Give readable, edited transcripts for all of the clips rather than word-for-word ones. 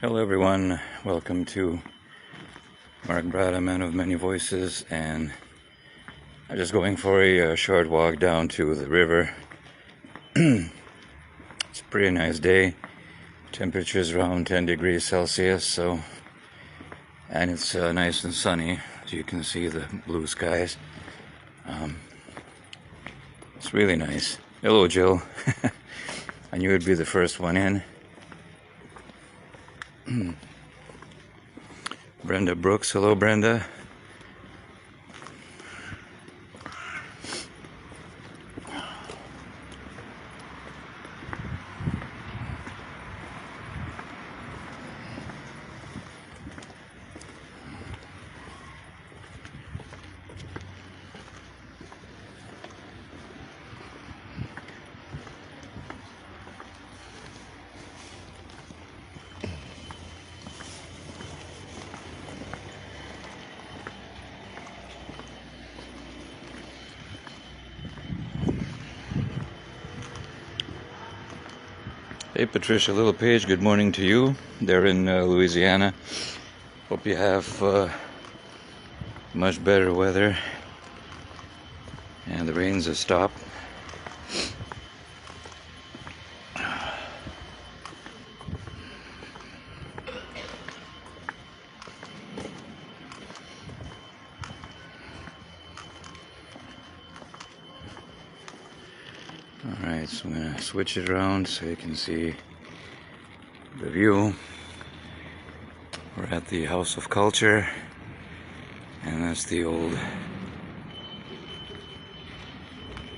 Hello everyone, welcome to Mark Brada, man of many voices, and I'm just going for a short walk down to the river. It's a pretty nice day. Temperature's around 10 degrees Celsius, and it's nice and sunny. As you can see, the blue skies. It's really nice. Hello, Jill. I knew it'd be the first one in. Brenda Brooks, hello Brenda. Hey Patricia Little Page, good morning to you. They're in Louisiana. Hope you have much better weather and the rains have stopped. Alright, so I'm going to switch it around so you can see the view. We're at the House of Culture, and that's the old...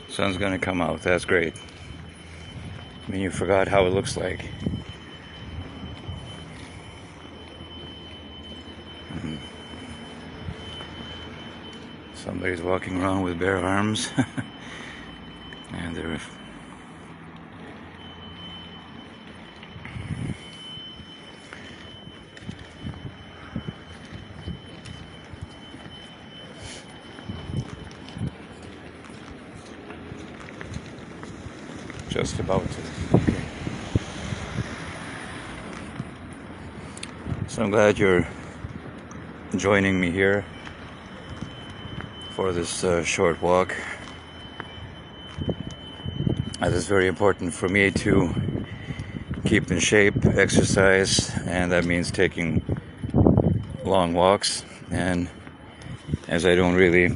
Sun's going to come out, that's great. I mean, you forgot how it looks like. Somebody's walking around with bare arms. And they're... just about to. Okay. So I'm glad you're joining me here for this short walk. It is very important for me to keep in shape, exercise, and that means taking long walks. And as I don't really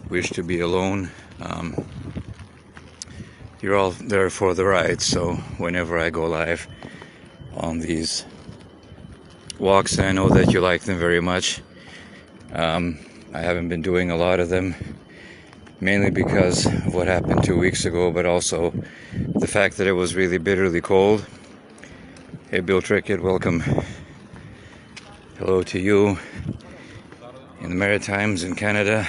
wish to be alone, you're all there for the ride. So whenever I go live on these walks, I know that you like them very much. I haven't been doing a lot of them, mainly because of what happened 2 weeks ago, but also the fact that it was really bitterly cold. Hey Bill Trickett, welcome. Hello to you in the Maritimes in Canada.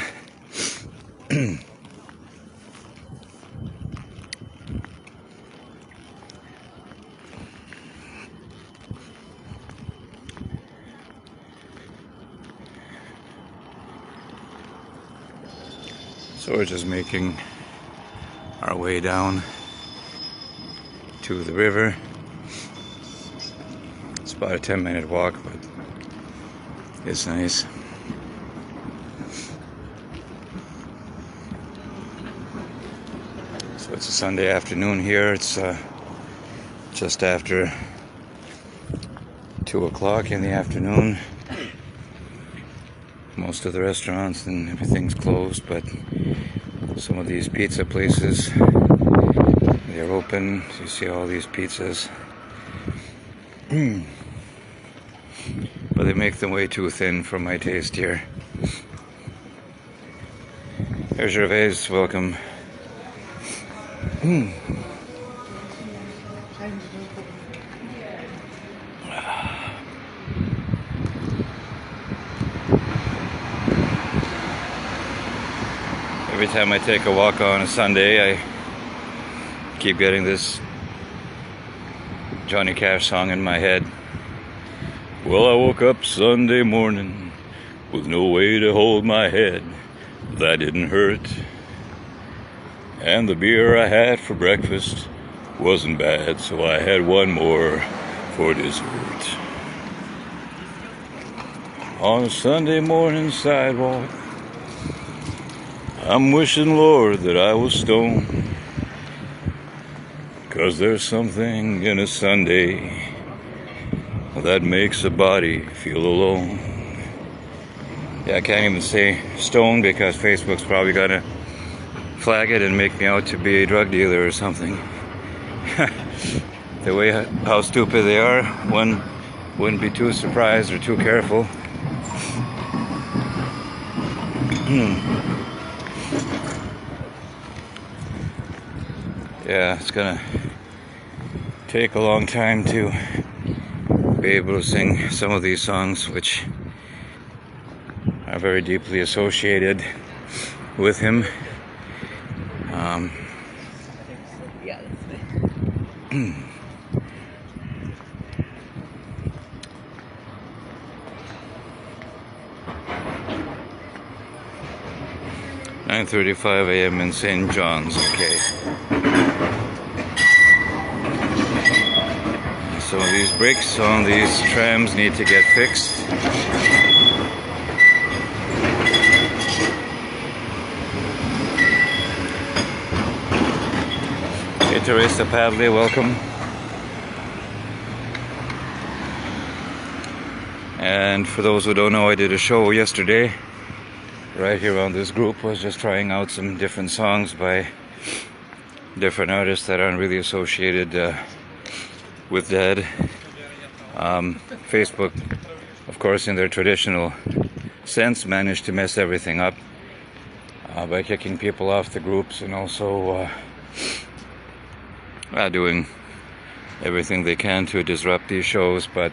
So we're just making our way down to the river. It's about a 10-minute walk, but it's nice. So it's a Sunday afternoon here. It's just after 2 o'clock in the afternoon. Most of the restaurants and everything's closed, but some of these pizza places, they're open. So you see all these pizzas. But they make them way too thin for my taste here. There's Gervais, welcome. Every time I take a walk on a Sunday, I keep getting this Johnny Cash song in my head. Well, I woke up Sunday morning with no way to hold my head. That didn't hurt. And the beer I had for breakfast wasn't bad, so I had one more for dessert. On a Sunday morning sidewalk, I'm wishing, Lord, that I was stoned. 'Cause there's something in a Sunday that makes a body feel alone. Yeah, I can't even say stoned because Facebook's probably gonna flag it and make me out to be a drug dealer or something. The way how stupid they are, one wouldn't be too surprised or too careful. Yeah, it's gonna take a long time to be able to sing some of these songs, which are very deeply associated with him. Yeah, that's me. 9:35 a.m. in St. John's. Okay. So these brakes on these trams need to get fixed. Hey Teresa Padley, welcome. And for those who don't know, I did a show yesterday right here on this group. Was just trying out some different songs by different artists that aren't really associated with Dad. Facebook, of course, in their traditional sense, managed to mess everything up by kicking people off the groups and also doing everything they can to disrupt these shows. But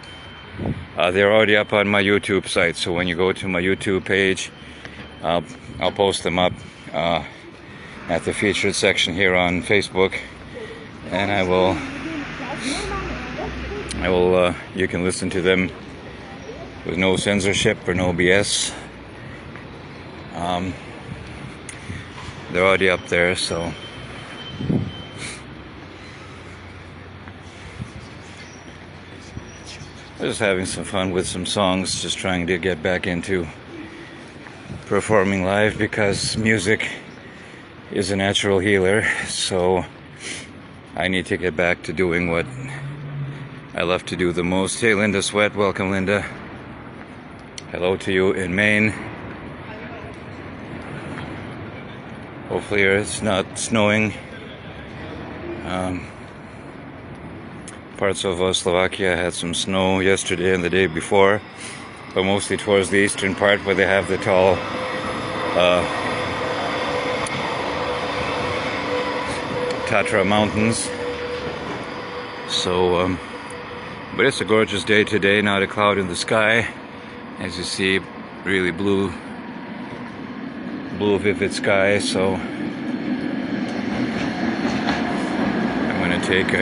they're already up on my YouTube site, so when you go to my YouTube page, I'll post them up at the featured section here on Facebook, and I will you can listen to them with no censorship or no BS. They're already up there, so just having some fun with some songs, just trying to get back into performing live because music is a natural healer, so I need to get back to doing what I love to do the most. Hey Linda Sweat, welcome Linda. Hello to you in Maine. Hopefully it's not snowing. Parts of Slovakia had some snow yesterday and the day before, but mostly towards the eastern part where they have the tall Tatra mountains. So but it's a gorgeous day today, not a cloud in the sky. As you see, really blue vivid sky. So I'm gonna take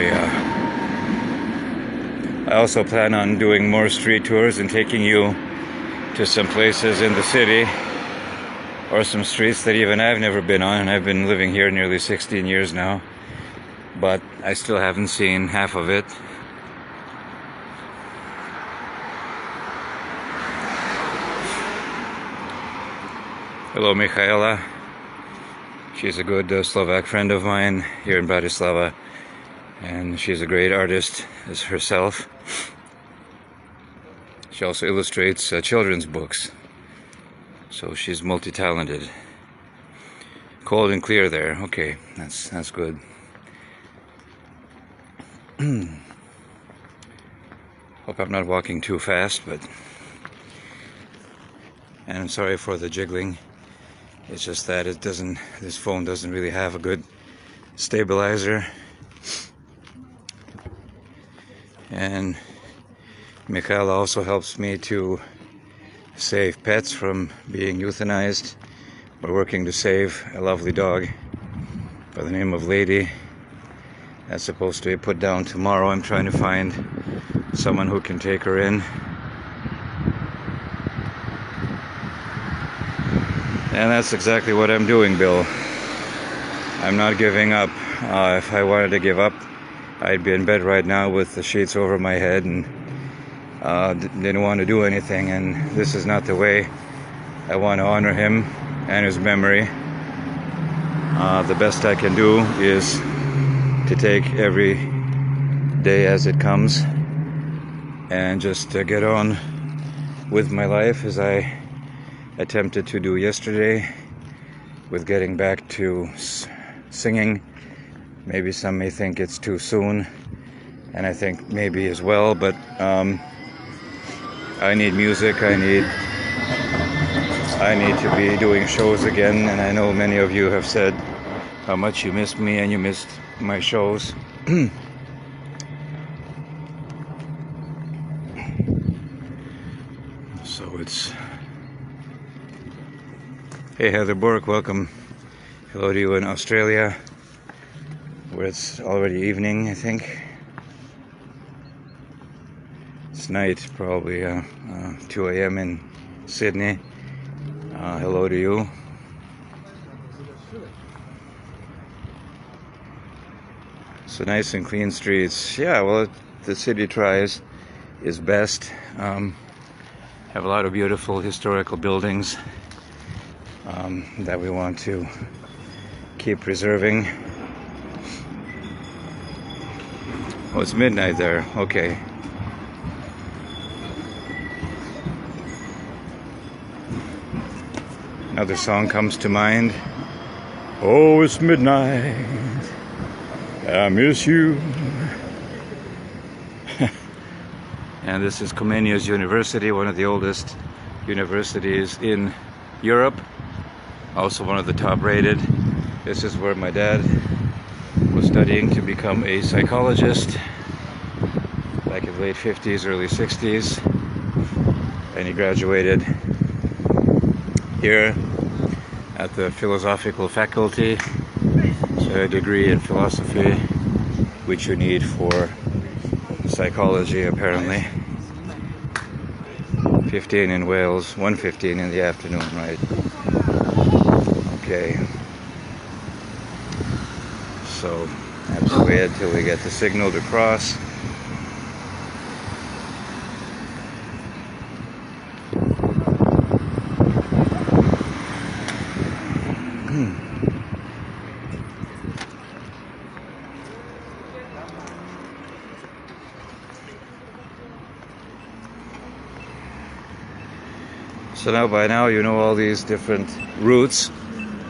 I also plan on doing more street tours and taking you to some places in the city or some streets that even I've never been on. I've been living here nearly 16 years now, but I still haven't seen half of it. Hello, Michaela. She's a good Slovak friend of mine here in Bratislava, and she's a great artist as herself. She also illustrates children's books, so she's multi-talented. Cold and clear there. Okay, that's good. Hope I'm not walking too fast, but and I'm sorry for the jiggling. It's just that this phone doesn't really have a good stabilizer. And Michaela also helps me to save pets from being euthanized. We're working to save a lovely dog by the name of Lady. That's supposed to be put down tomorrow. I'm trying to find someone who can take her in. And that's exactly what I'm doing, Bill. I'm not giving up. If I wanted to give up, I'd be in bed right now with the sheets over my head and didn't want to do anything, and this is not the way. I want to honor him and his memory. The best I can do is to take every day as it comes and just get on with my life, as I attempted to do yesterday with getting back to singing. Maybe some may think it's too soon, and I think maybe as well, but I need music. I need to be doing shows again, and I know many of you have said how much you missed me and you missed my shows. So it's... Hey Heather Bork, welcome. Hello to you in Australia, where it's already evening, I think. It's night, probably 2 a.m. in Sydney. Hello to you. So nice and clean streets. Yeah, well, the city tries its best. Have a lot of beautiful historical buildings that we want to keep preserving. Oh, it's midnight there. Okay. Another song comes to mind. Oh, it's midnight. I miss you. And this is Comenius University, one of the oldest universities in Europe. Also one of the top rated. This is where my dad was studying to become a psychologist back in the late 50s, early 60s. And he graduated here at the philosophical faculty. So a degree in philosophy, which you need for psychology apparently. 15 in Wales, 1:15 in the afternoon, right? Okay. So have to wait until we get the signal to cross. So now, by now, you know all these different routes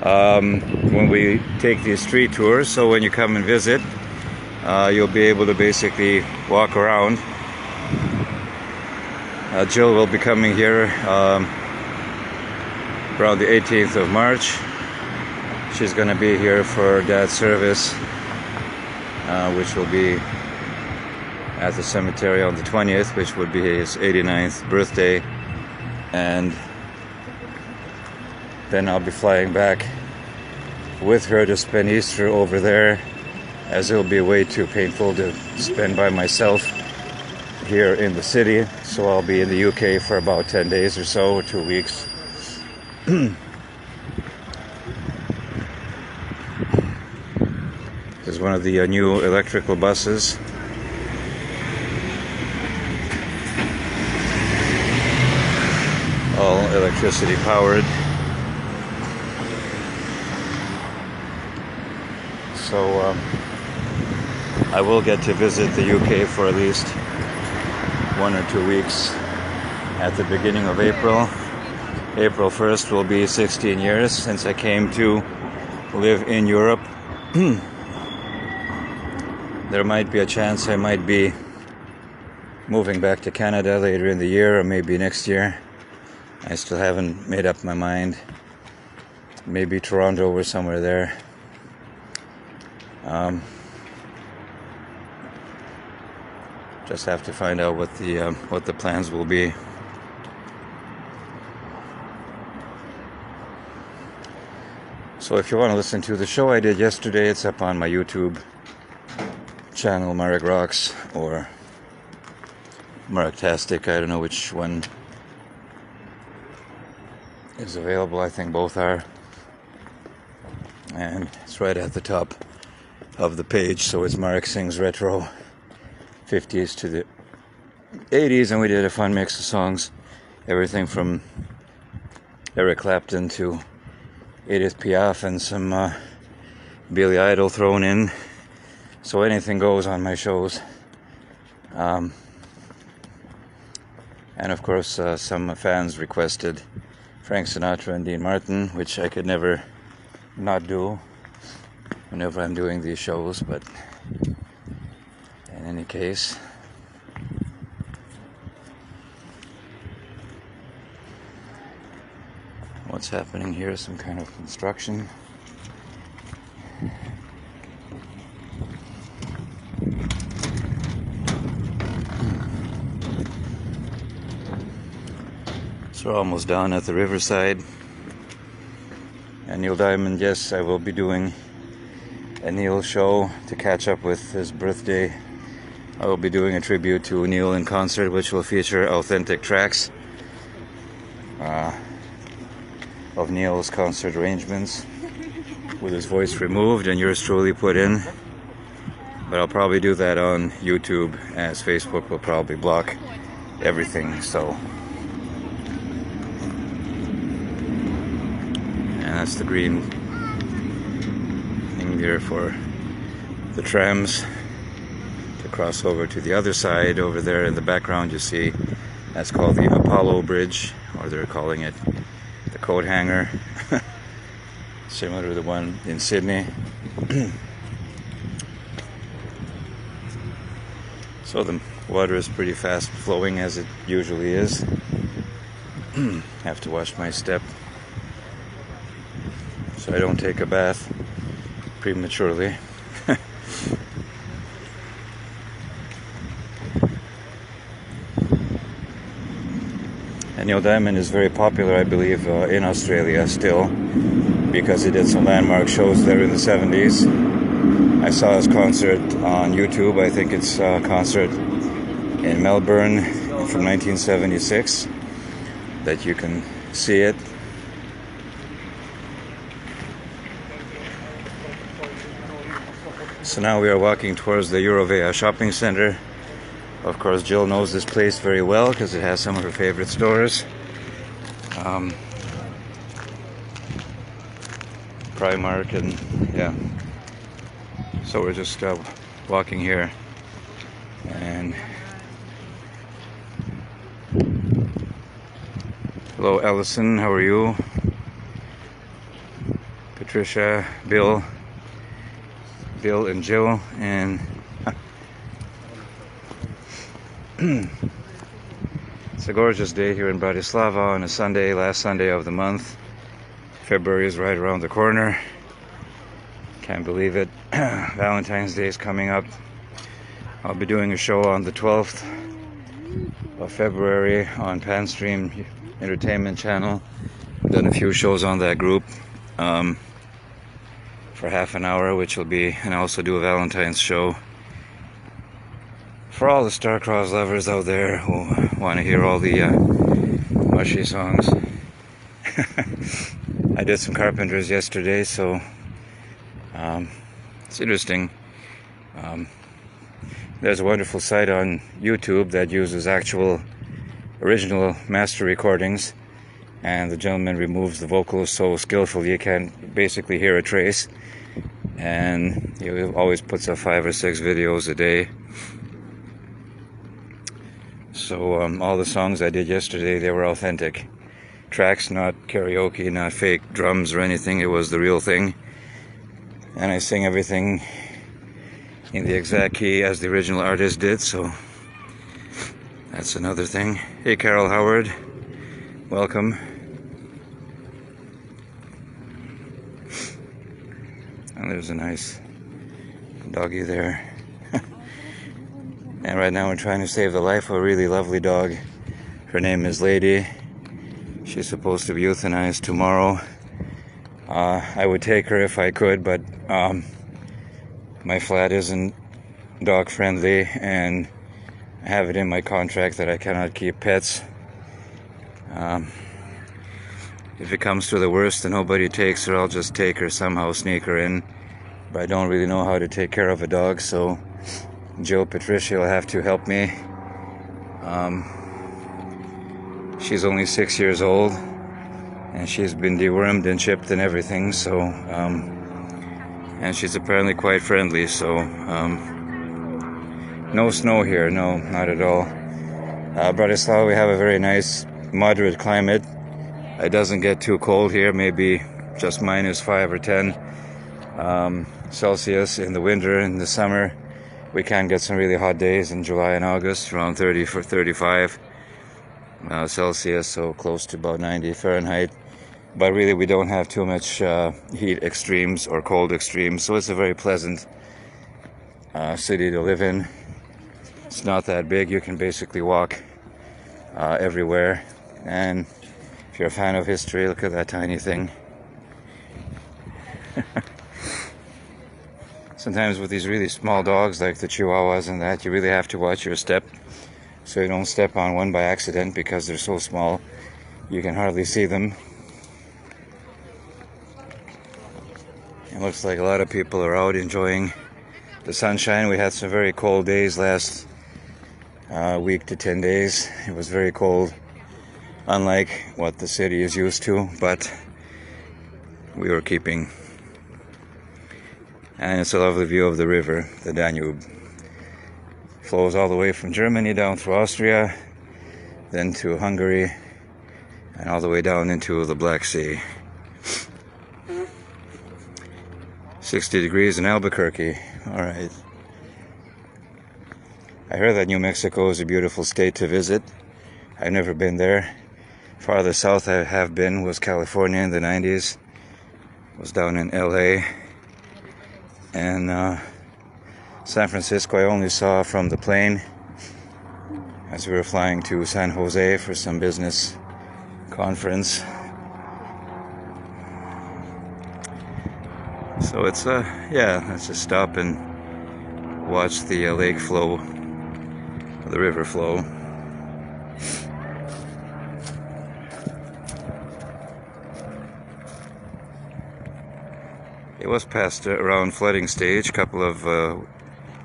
when we take these street tours. So when you come and visit, you'll be able to basically walk around. Jill will be coming here around the 18th of March. She's going to be here for Dad's service, which will be at the cemetery on the 20th, which would be his 89th birthday. And then I'll be flying back with her to spend Easter over there, as it'll be way too painful to spend by myself here in the city. So I'll be in the UK for about 10 days or so, or 2 weeks. This is one of the new electrical buses. All electricity powered. So I will get to visit the UK for at least 1 or 2 weeks at the beginning of April. April 1st will be 16 years since I came to live in Europe. There might be a chance I might be moving back to Canada later in the year, or maybe next year. I still haven't made up my mind. Maybe Toronto or somewhere there. Just have to find out what the plans will be. So if you want to listen to the show I did yesterday, it's up on my YouTube channel, MAREK Rocks, or Marek-tastic. I don't know which one is available. I think both are. And it's right at the top of the page. So it's Marek Sings Retro 50s to the 80s, and we did a fun mix of songs, everything from Eric Clapton to Edith Piaf and some Billy Idol thrown in. So anything goes on my shows. And of course, some fans requested Frank Sinatra and Dean Martin, which I could never not do whenever I'm doing these shows, but in any case, what's happening here is some kind of construction. So we're almost down at the riverside. And Neil Diamond, yes, I will be doing a Neil show to catch up with his birthday. I will be doing a tribute to Neil in concert, which will feature authentic tracks of Neil's concert arrangements with his voice removed and yours truly put in. But I'll probably do that on YouTube, as Facebook will probably block everything. So, and that's the green thing there for the trams to cross over to the other side. Over there in the background you see, that's called the Apollo Bridge, or they're calling it the coat hanger, similar to the one in Sydney. So the water is pretty fast flowing, as it usually is. Have to watch my step so I don't take a bath prematurely. And Neil Diamond is very popular, I believe, in Australia still, because he did some landmark shows there in the 70s. I saw his concert on YouTube. I think it's a concert in Melbourne from 1976 that you can see it. So now we are walking towards the Eurovea shopping center. Of course, Jill knows this place very well because it has some of her favorite stores. Primark, and yeah. So we're just walking here. And hello, Allison, how are you? Patricia, Bill and Jill, and it's a gorgeous day here in Bratislava on a Sunday, last Sunday of the month. February is right around the corner. Can't believe it. Valentine's Day is coming up. I'll be doing a show on the 12th of February on Panstream Entertainment Channel. I've done a few shows on that group for half an hour, which will be, and I also do a Valentine's show for all the star-crossed lovers out there who want to hear all the mushy songs. I did some Carpenters yesterday, so it's interesting. There's a wonderful site on YouTube that uses actual original master recordings, and the gentleman removes the vocals so skillfully you can't basically hear a trace, and he always puts up 5 or 6 videos a day. So all the songs I did yesterday, they were authentic tracks, not karaoke, not fake drums or anything. It was the real thing, and I sing everything in the exact key as the original artist did, so that's another thing. Hey Carol Howard, welcome. And there's a nice doggy there. And right now we're trying to save the life of a really lovely dog. Her name is Lady. She's supposed to be euthanized tomorrow. I would take her if I could, but my flat isn't dog friendly, and I have it in my contract that I cannot keep pets. If it comes to the worst and nobody takes her, I'll just take her, somehow sneak her in but I don't really know how to take care of a dog, so Jill Patricia will have to help me. She's only 6 years old, and she's been dewormed and chipped and everything, so and she's apparently quite friendly, so no snow here, no, not at all. Bratislava, we have a very nice moderate climate. It doesn't get too cold here, maybe just -5 or 10 Celsius in the winter. In the summer we can get some really hot days in July and August, around 30 for 35 Celsius, so close to about 90 Fahrenheit. But really we don't have too much heat extremes or cold extremes, so it's a very pleasant city to live in. It's not that big. You can basically walk everywhere, and if you're a fan of history, look at that tiny thing. Sometimes with these really small dogs like the Chihuahuas and that, you really have to watch your step so you don't step on one by accident, because they're so small you can hardly see them. It looks like a lot of people are out enjoying the sunshine. We had some very cold days last week to 10 days. It was very cold, unlike what the city is used to, but we were keeping. And it's a lovely view of the river, the Danube. Flows all the way from Germany down through Austria, then to Hungary, and all the way down into the Black Sea. 60 degrees in Albuquerque. All right. I heard that New Mexico is a beautiful state to visit. I've never been there. Farther south I have been was California in the 90s. Was down in LA. And San Francisco I only saw from the plane as we were flying to San Jose for some business conference. So it's yeah, let's just stop and watch the lake flow, the river flow. It was past around flooding stage a couple of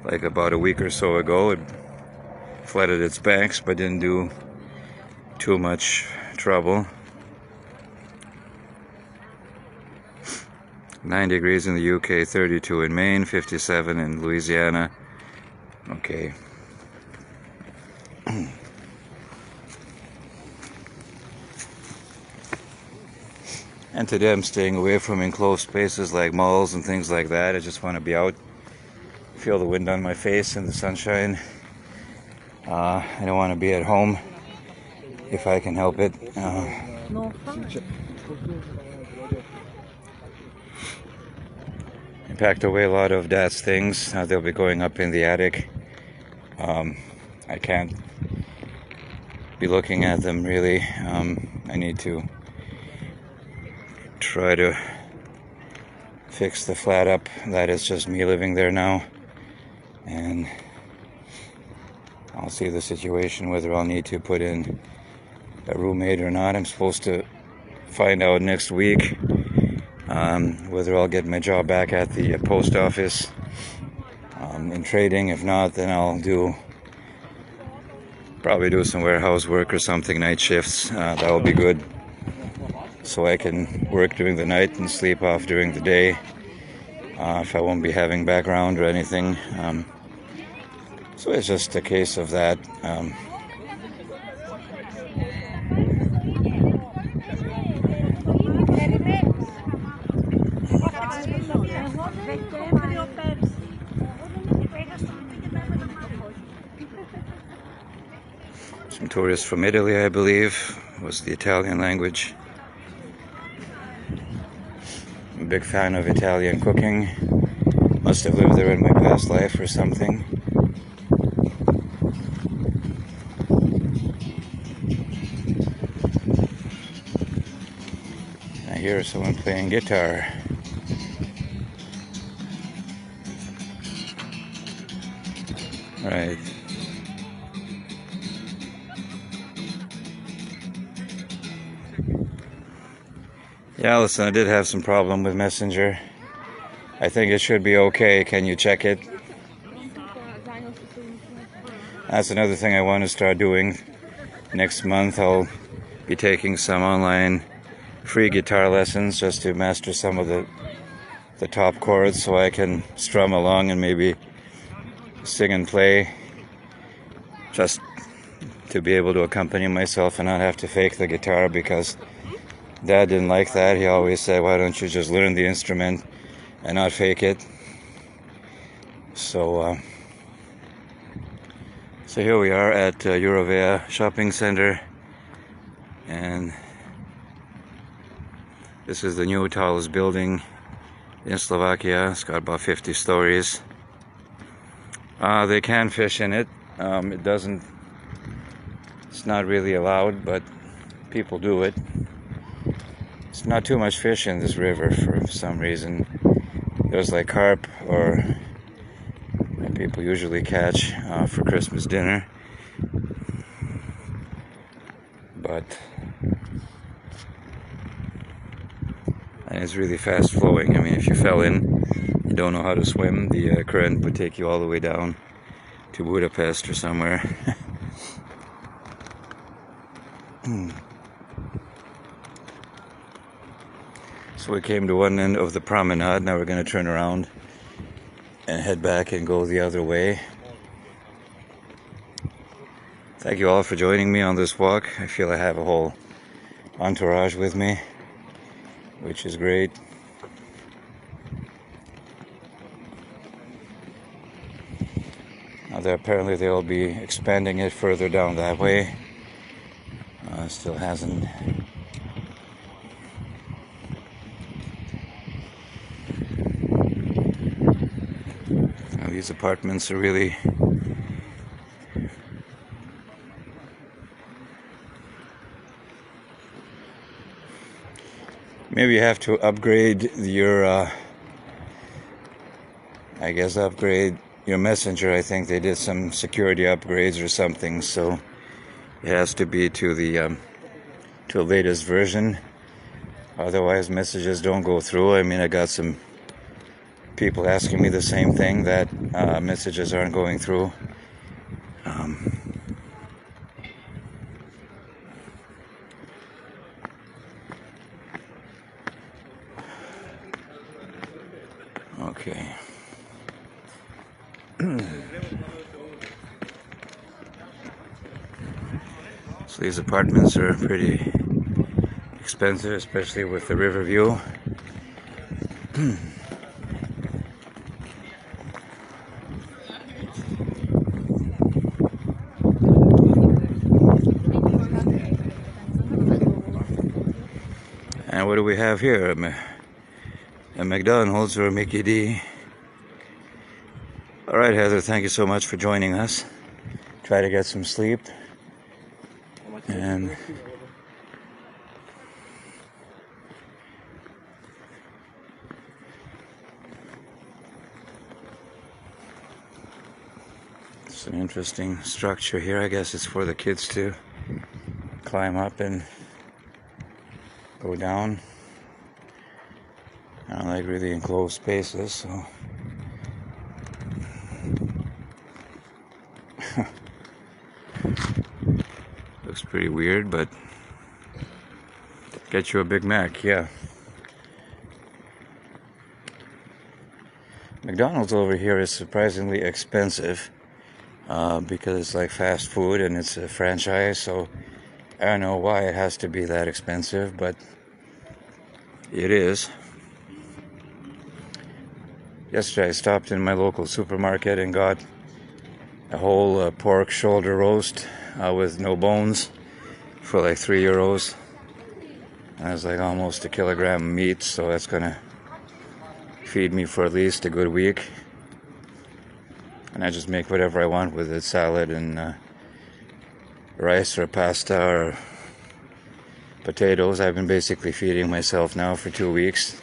like about a week or so ago. It flooded its banks but didn't do too much trouble. 9 degrees in the UK, 32 in Maine, 57 in Louisiana. Okay. And today I'm staying away from enclosed spaces like malls and things like that. I just want to be out, feel the wind on my face and the sunshine. I don't want to be at home if I can help it. I packed away a lot of Dad's things. They'll be going up in the attic. I can't be looking at them really. I need to try to fix the flat up. That is just me living there now. And I'll see the situation whether I'll need to put in a roommate or not. I'm supposed to find out next week whether I'll get my job back at the post office in trading. If not, then I'll probably do some warehouse work or something, night shifts. That will be good, so I can work during the night and sleep off during the day if I won't be having background or anything. So it's just a case of that. Some tourists from Italy, I believe, was the Italian language. I'm a big fan of Italian cooking. Must have lived there in my past life or something. I hear someone playing guitar. Right. Yeah, listen, I did have some problem with Messenger. I think it should be okay. Can you check it? That's another thing I want to start doing. Next month I'll be taking some online free guitar lessons just to master some of the top chords so I can strum along and maybe sing and play, just to be able to accompany myself and not have to fake the guitar, because Dad didn't like that. He always said, why don't you just learn the instrument and not fake it? So here we are at Eurovea shopping center, and this is the new tallest building in Slovakia. It's got about 50 stories. They can fish in it. It's not really allowed, but people do it. It's not too much fish in this river for some reason. There's like carp or that people usually catch for Christmas dinner. But and it's really fast flowing. I mean, if you fell in, you don't know how to swim, the current would take you all the way down to Budapest or somewhere. So we came to one end of the promenade. Now we're going to turn around and head back and go the other way. Thank you all for joining me on this walk. I feel I have a whole entourage with me, which is great. Now apparently they'll be expanding it further down that way. Still hasn't. Now these apartments are really maybe you have to upgrade your upgrade your messenger. I think they did some security upgrades or something, so it has to be to the latest version. Otherwise messages don't go through. I mean, I got some people asking me the same thing, that messages aren't going through. Okay. So these apartments are pretty expensive, especially with the river view. And what do we have here? A McDonald's or a Mickey D. Alright, Heather, thank you so much for joining us. Try to get some sleep. And it's an interesting structure here. I guess it's for the kids to climb up and go down. I don't like really enclosed spaces, so looks pretty weird, but get you a Big Mac, yeah. McDonald's over here is surprisingly expensive because it's like fast food and it's a franchise, so I don't know why it has to be that expensive, but it is. Yesterday I stopped in my local supermarket and got a whole pork shoulder roast with no bones for like €3. That's like almost a kilogram of meat, so that's gonna feed me for at least a good week. And I just make whatever I want with it, salad and rice or pasta or potatoes. I've been basically feeding myself now for 2 weeks.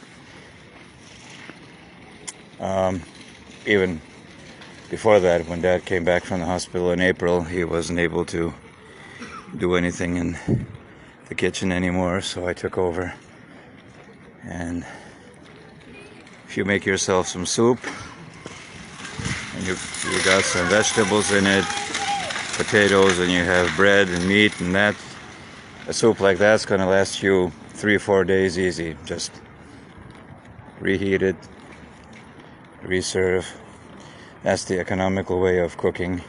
Even before that, when Dad came back from the hospital in April, he wasn't able to do anything in the kitchen anymore, so I took over and if you make yourself some soup and you got some vegetables in it, potatoes, and you have bread and meat and that, a soup like that's going to last you 3-4 days easy. Just reheat it, reserve. That's the economical way of cooking,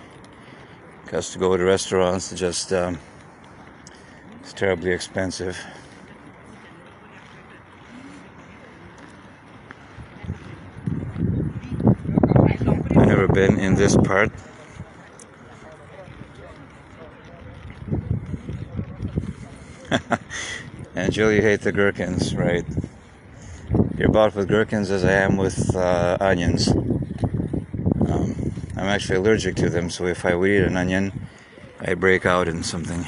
because to go to restaurants is just it's terribly expensive. I've never been in this part. And Jill, you hate the gherkins, right? You're about with gherkins as I am with onions. I'm actually allergic to them, so if I would eat an onion, I break out in something.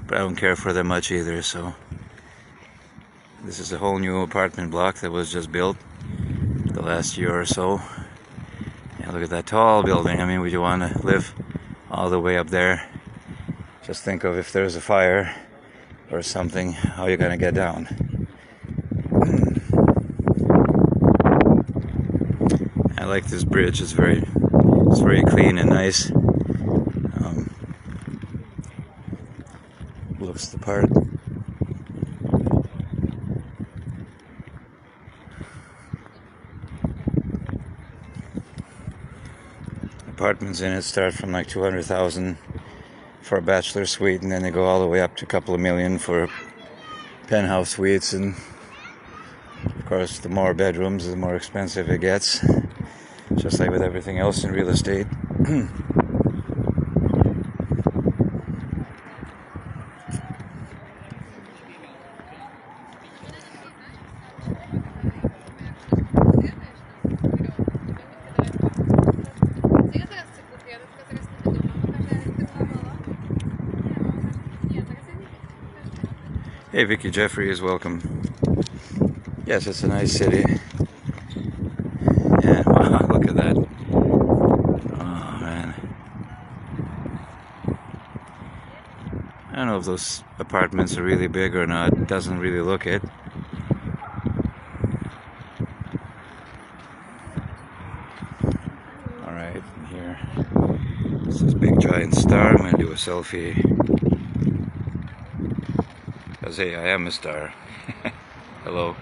But I don't care for them much either, so. This is a whole new apartment block that was just built the last year or so. And look at that tall building. I mean, would you want to live all the way up there? Just think of if there's a fire or something, how you're going to get down. I like this bridge. It's very clean and nice. Looks the part. Apartments in it start from like 200,000 for a bachelor suite, and then they go all the way up to a couple of million for penthouse suites. And of course, the more bedrooms, the more expensive it gets, just like with everything else in real estate. Hey, Vicky Jeffrey is welcome. Yes, it's a nice city. Yeah, wow, look at that. Oh, man. I don't know if those apartments are really big or not. It doesn't really look it. Alright, here. This is big giant star. I'm going to do a selfie. Because, hey, I am a star. Hello.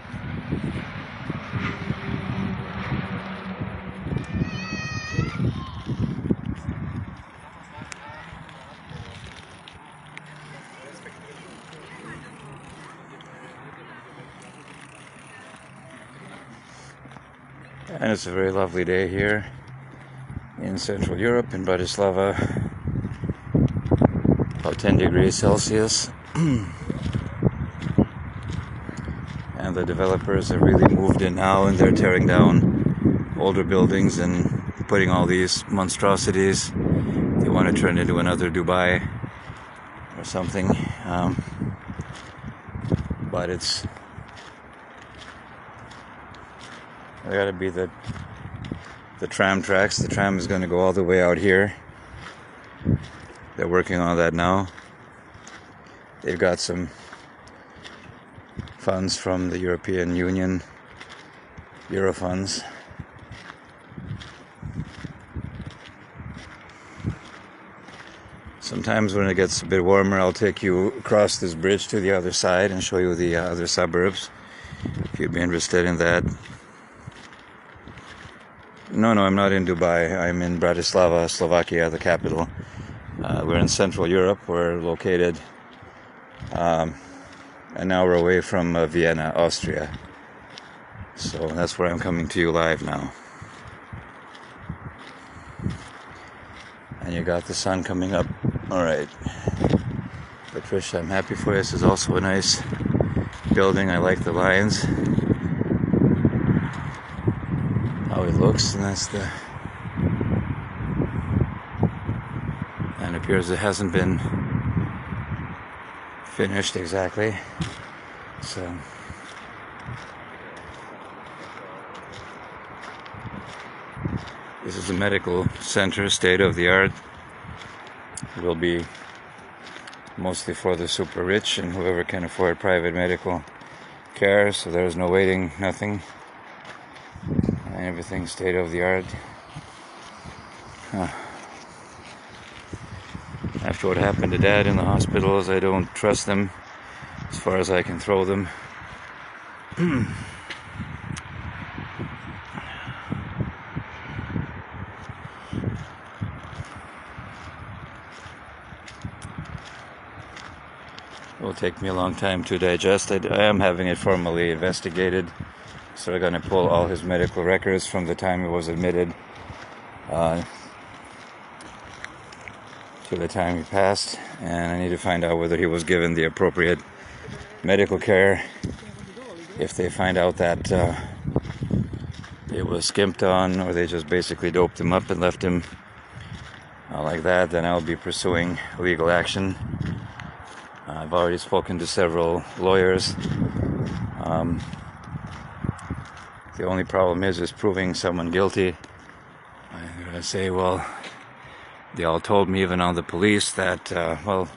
And it's a very lovely day here in Central Europe, in Bratislava. About 10 degrees Celsius. And the developers have really moved in now, and they're tearing down older buildings and putting all these monstrosities. They want to turn it into another Dubai or something. But it's got to be the tram tracks. The tram is going to go all the way out here. They're working on that now. They've got some funds from the European Union, Euro funds. Sometimes when it gets a bit warmer, I'll take you across this bridge to the other side and show you the other suburbs, if you'd be interested in that. No, I'm not in Dubai. I'm in Bratislava, Slovakia, the capital. We're in Central Europe. We're located an hour away from Vienna, Austria. So that's where I'm coming to you live now. And you got the sun coming up. Alright. Patricia, I'm happy for you. This is also a nice building. I like the lines. How it looks, and that's the... And it appears it hasn't been finished exactly. So this is a medical center, state of the art. It will be mostly for the super rich and whoever can afford private medical care, so there's no waiting, nothing. And everything's state of the art. After what happened to Dad in the hospitals, I don't trust them as far as I can throw them. It will take me a long time to digest. I am having it formally investigated. So they're going to pull all his medical records from the time he was admitted to the time he passed, and I need to find out whether he was given the appropriate medical care. If they find out that it was skimped on, or they just basically doped him up and left him like that, then I'll be pursuing legal action. I've already spoken to several lawyers. The only problem is proving someone guilty. I'm going to say, well, they all told me, even on the police, that, well,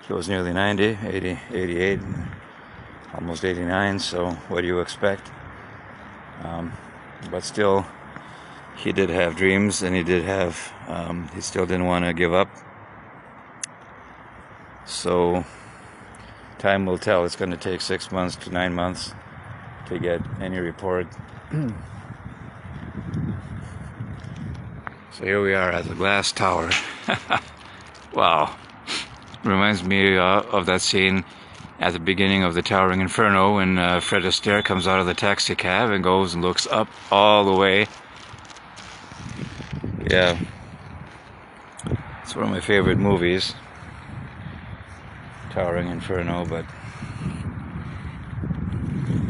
he was nearly 90, 80, 88, almost 89, so what do you expect? But still, he did have dreams, and he did have, he still didn't want to give up. So, time will tell. It's going to take 6 months to 9 months to get any report. So here we are at the glass tower. Wow. Reminds me of that scene at the beginning of the Towering Inferno when Fred Astaire comes out of the taxi cab and goes and looks up all the way. Yeah. It's one of my favorite movies, Towering Inferno, but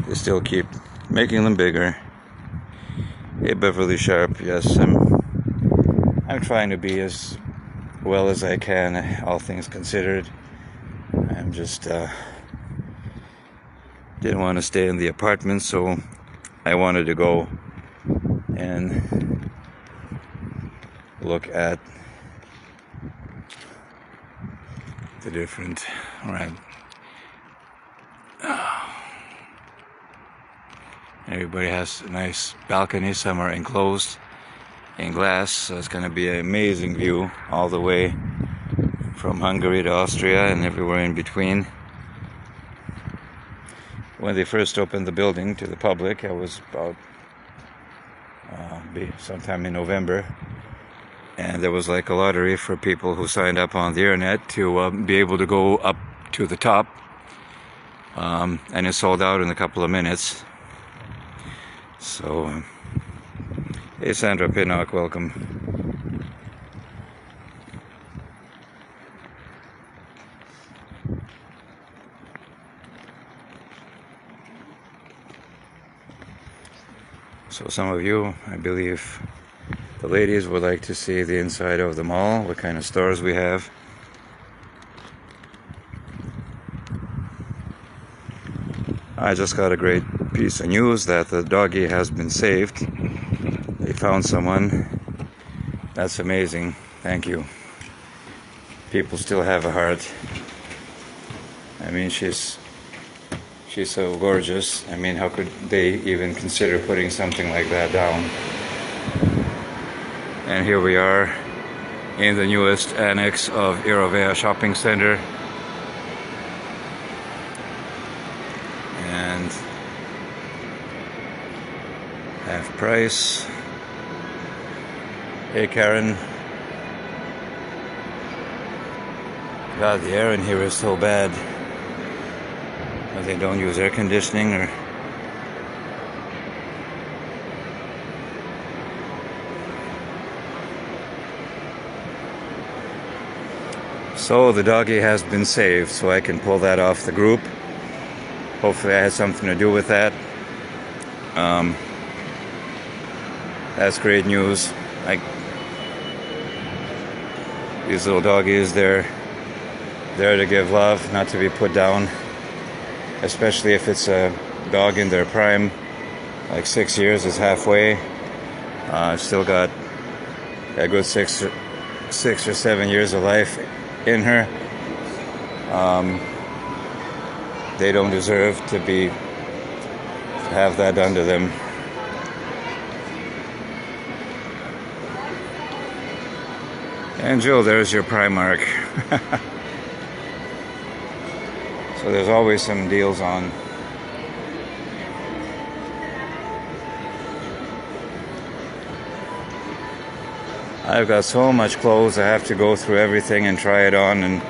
they still keep making them bigger. Hey, Beverly Sharp, yes, I'm trying to be as well as I can, all things considered. I'm just didn't want to stay in the apartment, so I wanted to go and look at the different, right. Everybody has a nice balcony. Some are enclosed in glass, so it's going to be an amazing view all the way from Hungary to Austria and everywhere in between. When they first opened the building to the public, I was about sometime in November, and there was like a lottery for people who signed up on the internet to be able to go up to the top, and it sold out in a couple of minutes. So, hey Sandra Pinnock, welcome. So some of you, I believe, the ladies would like to see the inside of the mall, what kind of stores we have. I just got a great piece of news that the doggy has been saved. They found someone. That's amazing. Thank you. People still have a heart. I mean, she's so gorgeous. I mean, how could they even consider putting something like that down? And here we are in the newest annex of Eurovea Shopping Center. And half price. Hey Karen. God, the air in here is so bad. They don't use air conditioning or... So the doggy has been saved, so I can pull that off the group. Hopefully I had something to do with that. That's great news. These little doggies, they're there to give love, not to be put down. Especially if it's a dog in their prime, like 6 years is halfway. Still got a good 6 or 7 years of life in her. They don't deserve to be have that done to them. And Jill, there's your Primark. So there's always some deals on. I've got so much clothes, I have to go through everything and try it on, and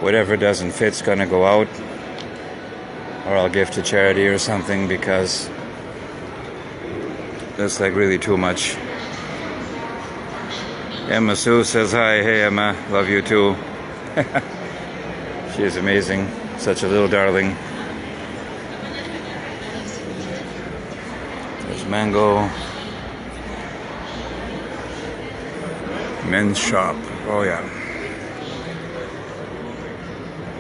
whatever doesn't fit's gonna go out, or I'll give to charity or something, because that's like really too much. Emma Sue says hi. Hey Emma, love you too. She is amazing, such a little darling. There's mango. Men's shop. Oh yeah.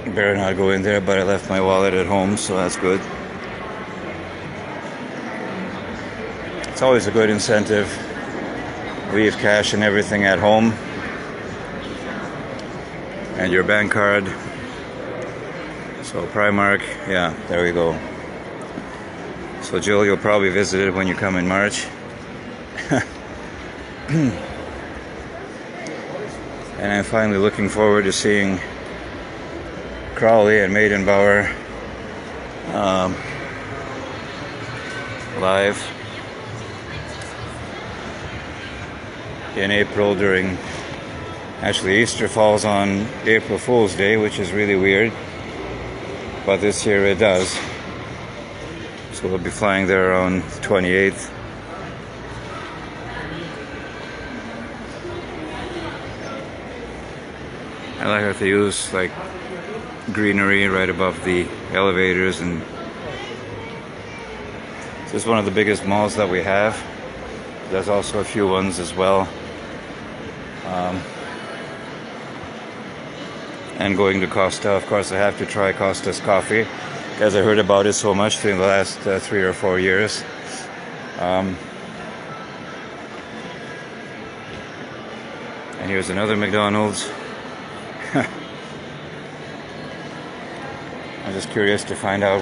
Better not go in there, but I left my wallet at home, so that's good. It's always a good incentive. Leave cash and everything at home, and your bank card. So Primark, yeah, there we go. So Jill, you'll probably visit it when you come in March. And I'm finally looking forward to seeing Crowley and Maidenbauer live in April during, actually Easter falls on April Fool's Day, which is really weird, but this year it does. So we'll be flying there on the 28th. I like how they use like greenery right above the elevators, and this is one of the biggest malls that we have. There's also a few ones as well. And going to Costa, of course I have to try Costa's coffee, because I heard about it so much in the last 3 or 4 years. And here's another McDonald's. I'm just curious to find out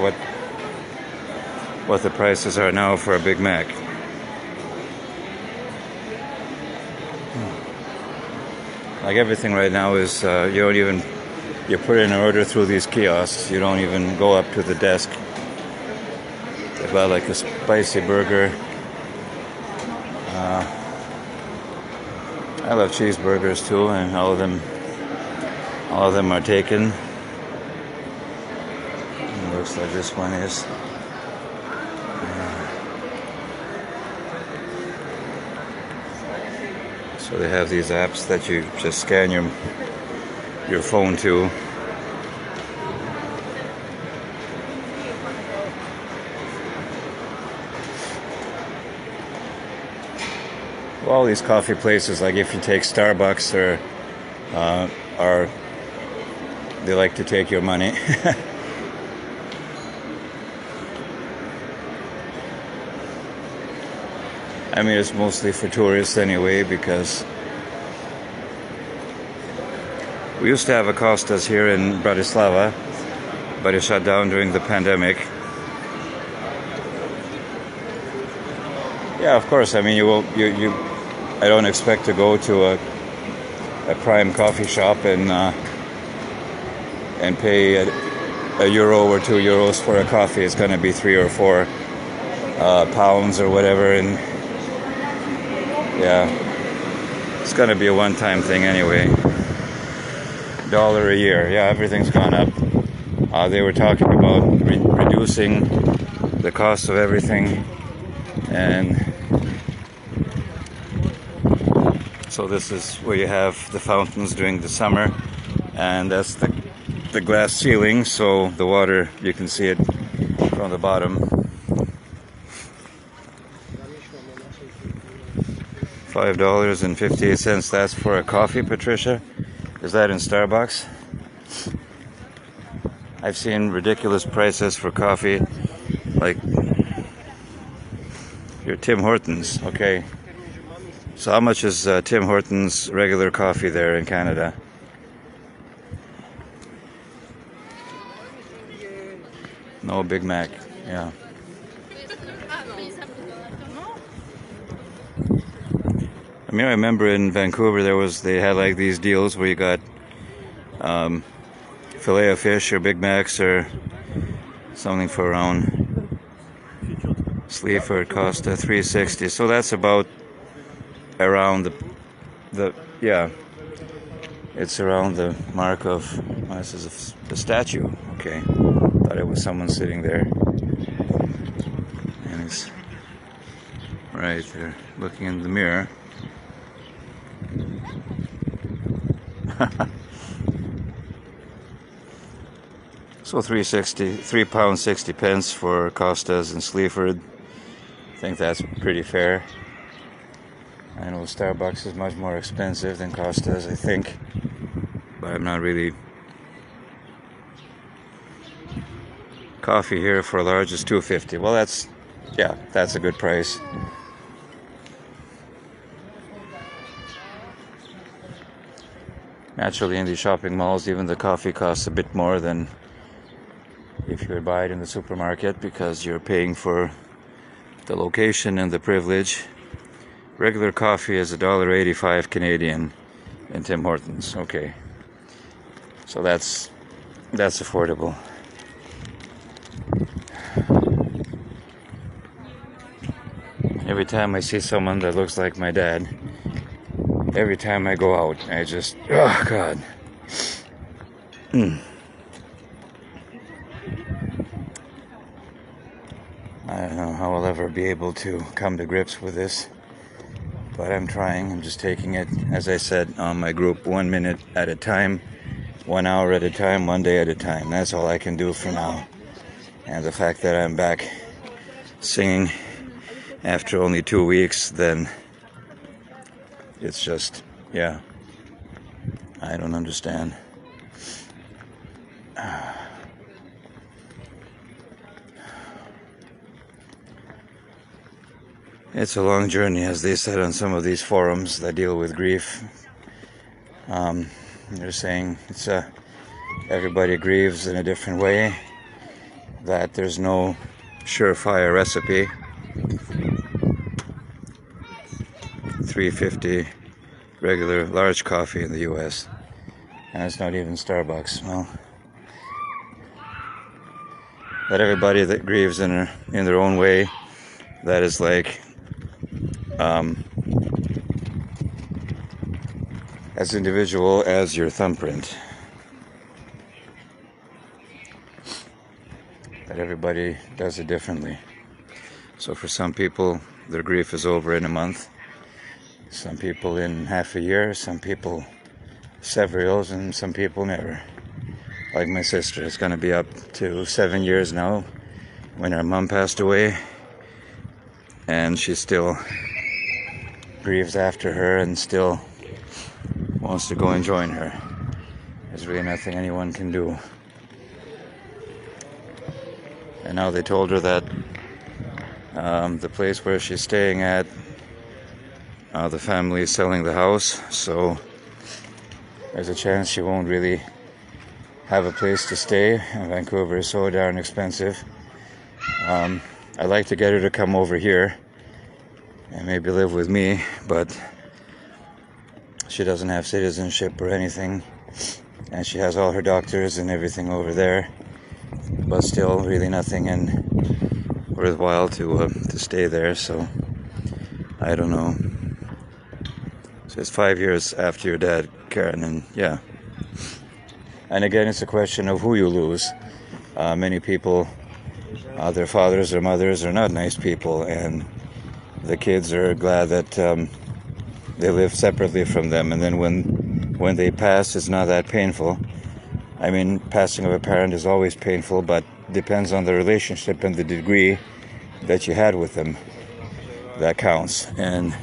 what the prices are now for a Big Mac. Like everything right now is, you put in an order through these kiosks. You don't even go up to the desk. They've got like a spicy burger. I love cheeseburgers too, and all of them are taken. It looks like this one is. So they have these apps that you just scan your phone to. Well, all these coffee places, like if you take Starbucks or they like to take your money. I mean, it's mostly for tourists anyway, because we used to have a Costa's here in Bratislava, but it shut down during the pandemic. Yeah, of course. I mean, I don't expect to go to a prime coffee shop and pay a euro or €2 for a coffee. It's going to be 3 or 4 pounds or whatever, and yeah, it's going to be a one-time thing anyway. $1 a year. Yeah, everything's gone up. They were talking about reducing the cost of everything, and so this is where you have the fountains during the summer, and that's the glass ceiling, so the water, you can see it from the bottom. $5.58. That's for a coffee, Patricia? Is that in Starbucks? I've seen ridiculous prices for coffee, like your Tim Hortons. Okay, so how much is Tim Hortons regular coffee there in Canada? No Big Mac. Yeah. mean, I remember in Vancouver they had like these deals where you got fillet of fish or Big Macs or something for around Sleaford cost $3.60. So that's about around the yeah. It's around the mark of, oh, this is a statue. Okay, thought it was someone sitting there, and it's right there looking in the mirror. So £3.60 £3 for Costa's in Sleaford. I think that's pretty fair. I know Starbucks is much more expensive than Costa's, I think, but I'm not really. Coffee here for a large is $2.50. Well, that's a good price. Naturally, in these shopping malls, even the coffee costs a bit more than if you would buy it in the supermarket, because you're paying for the location and the privilege. Regular coffee is $1.85 Canadian in Tim Hortons. Okay, so that's affordable. Every time I see someone that looks like my dad, every time I go out, I just, oh God. I don't know how I'll ever be able to come to grips with this, but I'm trying. I'm just taking it, as I said, on my group, 1 minute at a time, 1 hour at a time, 1 day at a time. That's all I can do for now. And the fact that I'm back singing after only 2 weeks, then it's just, yeah, I don't understand. It's a long journey, as they said on some of these forums that deal with grief. They're saying everybody grieves in a different way, that there's no surefire recipe. $3.50 regular large coffee in the US, and it's not even Starbucks. Well, that everybody that grieves in their own way, that is like as individual as your thumbprint. That everybody does it differently. So for some people, their grief is over in a month. Some people in half a year, some people several, and some people never. Like my sister, it's going to be up to 7 years now, when her mom passed away, and she still grieves after her and still wants to go and join her. There's really nothing anyone can do. And now they told her that the place where she's staying at, the family is selling the house, so there's a chance she won't really have a place to stay. And Vancouver is so darn expensive. I'd like to get her to come over here and maybe live with me, but she doesn't have citizenship or anything, and she has all her doctors and everything over there, but still really nothing worthwhile to stay there. So I don't know. So it's 5 years after your dad, Karen, and yeah. And again, it's a question of who you lose. Many people, their fathers or mothers are not nice people, and the kids are glad that they live separately from them. And then when they pass, it's not that painful. I mean, passing of a parent is always painful, but depends on the relationship and the degree that you had with them. That counts. And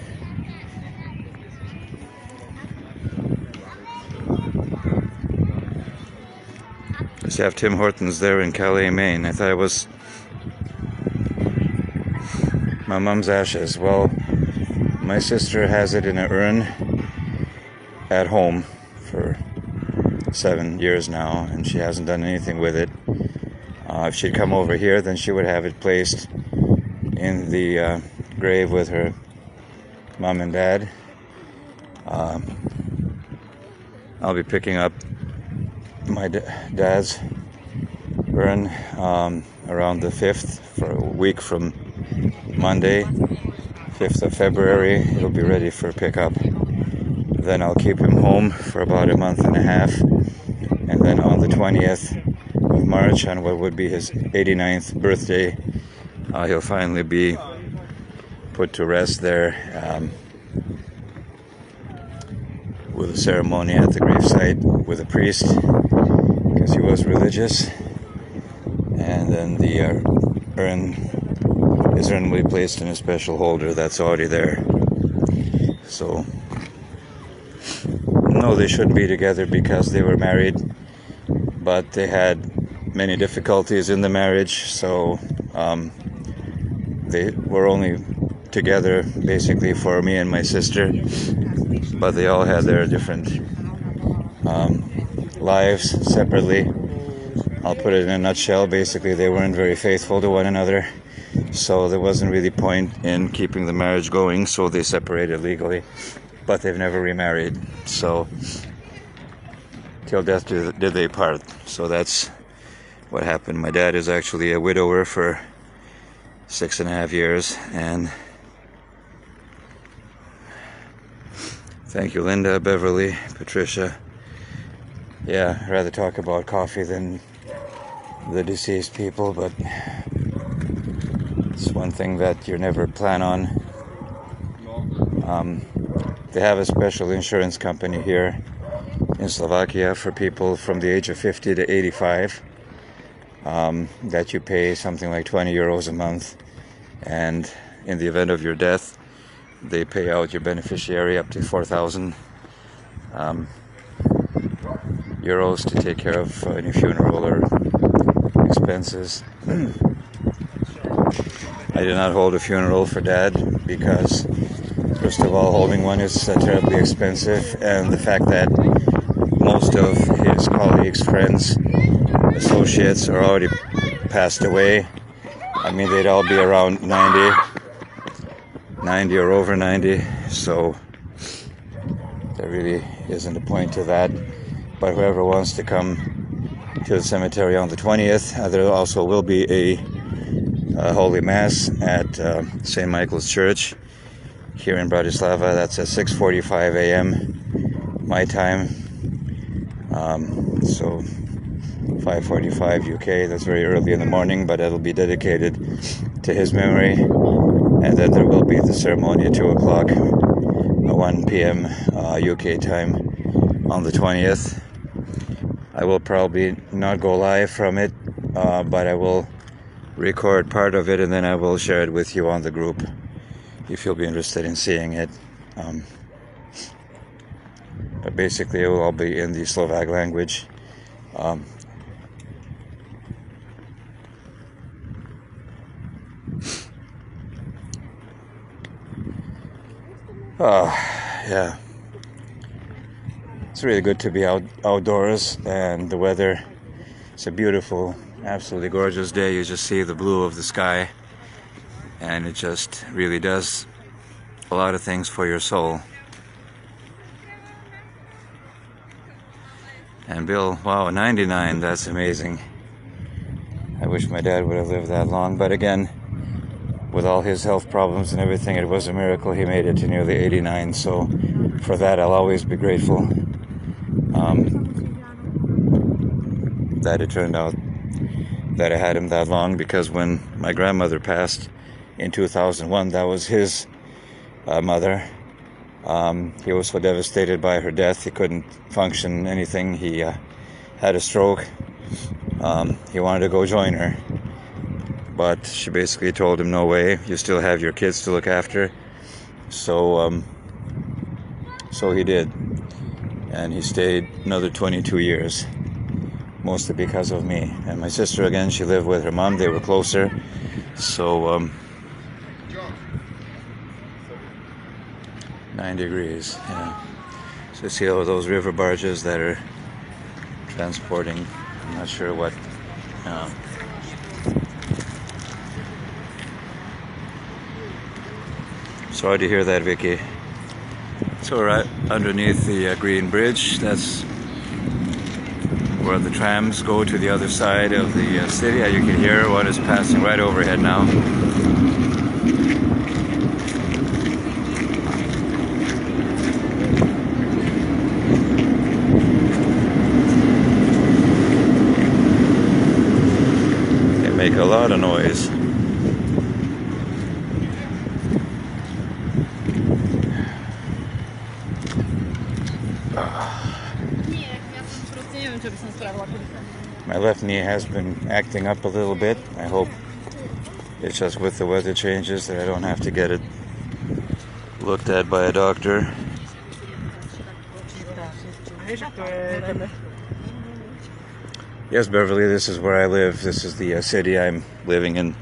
just have Tim Hortons there in Calais, Maine. I thought it was my mom's ashes. Well, my sister has it in an urn at home for 7 years now, and she hasn't done anything with it. If she'd come over here, then she would have it placed in the grave with her mom and dad. I'll be picking up my dad's urn around the 5th, for a week from Monday, 5th of February. It'll be ready for pickup. Then I'll keep him home for about a month and a half, and then on the 20th of March, on what would be his 89th birthday, he'll finally be put to rest there with a ceremony at the gravesite with a priest, because he was religious. And then the his urn will be placed in a special holder that's already there. So no, they shouldn't be together because they were married, but they had many difficulties in the marriage, so they were only together basically for me and my sister, but they all had their different lives separately. I'll put it in a nutshell. Basically, they weren't very faithful to one another, so there wasn't really point in keeping the marriage going, so they separated legally, but they've never remarried, so till death did they part. So that's what happened. My dad is actually a widower for 6.5 years, and thank you, Linda, Beverly, Patricia. Yeah, I'd rather talk about coffee than the deceased people, but it's one thing that you never plan on. They have a special insurance company here in Slovakia for people from the age of 50 to 85 that you pay something like 20 euros a month, and in the event of your death they pay out your beneficiary up to 4,000 euros to take care of any funeral or expenses. I did not hold a funeral for Dad because, first of all, holding one is terribly expensive, and the fact that most of his colleagues, friends, associates are already passed away. I mean, they'd all be around 90 or over 90, so there really isn't a point to that. But whoever wants to come to the cemetery on the 20th, there also will be a Holy Mass at St. Michael's Church here in Bratislava. That's at 6:45 a.m. my time, so 5:45 UK. That's very early in the morning, but it'll be dedicated to his memory. And then there will be the ceremony at 2 o'clock, 1 p.m. UK time on the 20th. I will probably not go live from it, but I will record part of it, and then I will share it with you on the group if you'll be interested in seeing it. But basically it will all be in the Slovak language. Yeah, it's really good to be outdoors, and the weather, it's a beautiful, absolutely gorgeous day. You just see the blue of the sky, and it just really does a lot of things for your soul. And Bill, wow, 99, that's amazing. I wish my dad would have lived that long, but again, with all his health problems and everything, it was a miracle he made it to nearly 89, so for that I'll always be grateful that it turned out that I had him that long, because when my grandmother passed in 2001, that was his mother. He was so devastated by her death, he couldn't function anything. He had a stroke. He wanted to go join her, but she basically told him, no way, you still have your kids to look after. So he did, and he stayed another 22 years, mostly because of me. And my sister, again, she lived with her mom, they were closer, so 9 degrees, yeah. So you see all those river barges that are transporting, I'm not sure what. Sorry to hear that, Vicky. It's alright. underneath the green bridge. That's where the trams go to the other side of the city. You can hear one is passing right overhead now. They make a lot of noise. My left knee has been acting up a little bit. I hope it's just with the weather changes that I don't have to get it looked at by a doctor. Yes, Beverly, this is where I live. This is the city I'm living in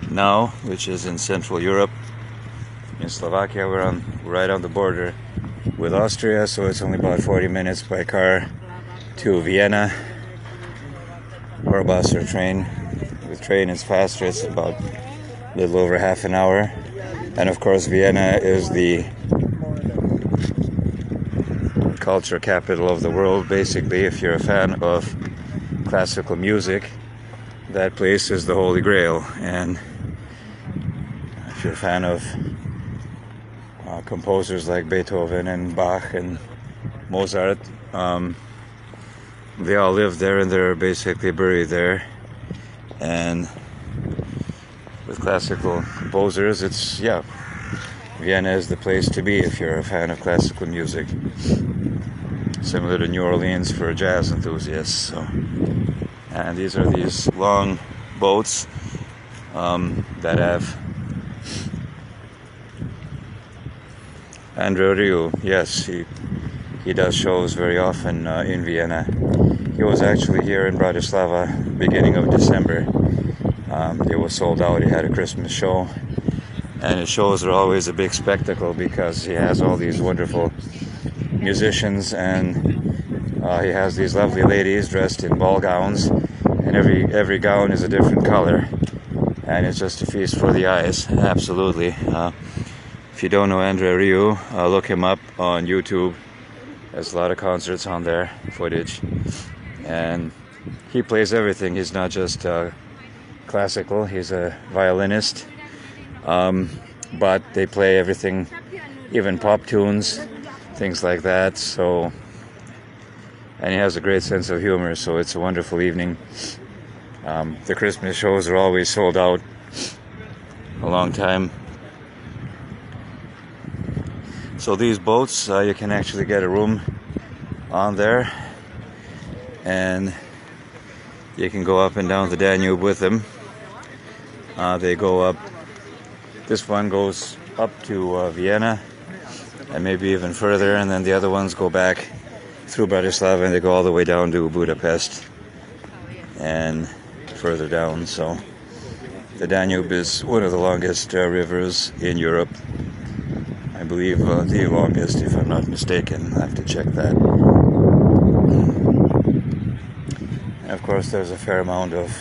now, which is in Central Europe. In Slovakia, we're right on the border with Austria, so it's only about 40 minutes by car to Vienna, or bus or train. With train it's faster, it's about a little over half an hour. And of course Vienna is the culture capital of the world. Basically, if you're a fan of classical music, that place is the Holy Grail. And if you're a fan of composers like Beethoven and Bach and Mozart, they all live there and they're basically buried there. And with classical composers, it's, yeah, Vienna is the place to be if you're a fan of classical music. Similar to New Orleans for jazz enthusiasts. So, and these are these long boats that have André Rieu. Yes, he does shows very often in Vienna. He was actually here in Bratislava beginning of December. It was sold out. He had a Christmas show, and his shows are always a big spectacle because he has all these wonderful musicians, and he has these lovely ladies dressed in ball gowns, and every gown is a different color, and it's just a feast for the eyes. Absolutely. If you don't know André Rieu, look him up on YouTube. There's a lot of concerts on there, footage, and he plays everything. He's not just classical, he's a violinist, but they play everything, even pop tunes, things like that. So, and he has a great sense of humor, so it's a wonderful evening. The Christmas shows are always sold out a long time. So these boats, you can actually get a room on there, and you can go up and down the Danube with them. They go up, this one goes up to Vienna and maybe even further, and then the other ones go back through Bratislava and they go all the way down to Budapest and further down. So the Danube is one of the longest rivers in Europe. I believe the longest, if I'm not mistaken. I have to check that. And of course there's a fair amount of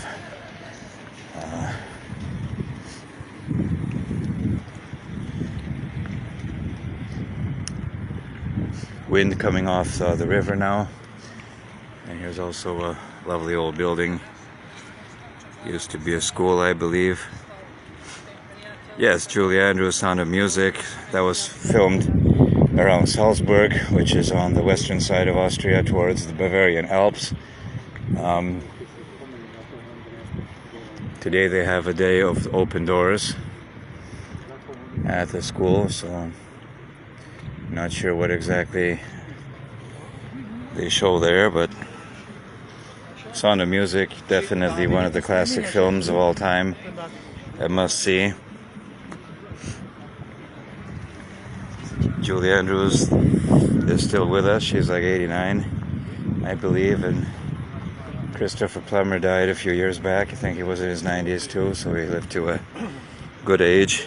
wind coming off the river now. And here's also a lovely old building. Used to be a school, I believe. Yes, Julie Andrews' Sound of Music. That was filmed around Salzburg, which is on the western side of Austria towards the Bavarian Alps. Today they have a day of open doors at the school, so I'm not sure what exactly they show there, but Sound of Music, definitely one of the classic films of all time. A must see. Julie Andrews is still with us. She's like 89, I believe, and Christopher Plummer died a few years back. I think he was in his 90s too, so he lived to a good age.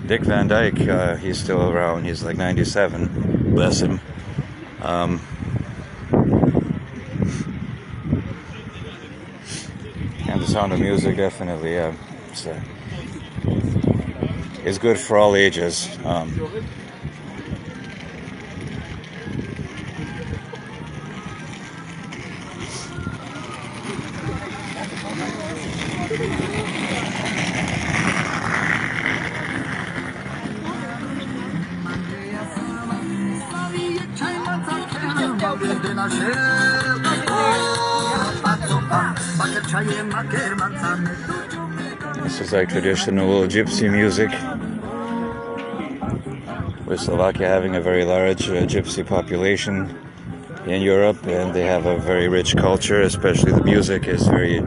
Dick Van Dyke, he's still around. He's like 97, bless him. And the Sound of Music, definitely, it's good for all ages. This is like traditional gypsy music, with Slovakia having a very large gypsy population in Europe, and they have a very rich culture, especially the music is very,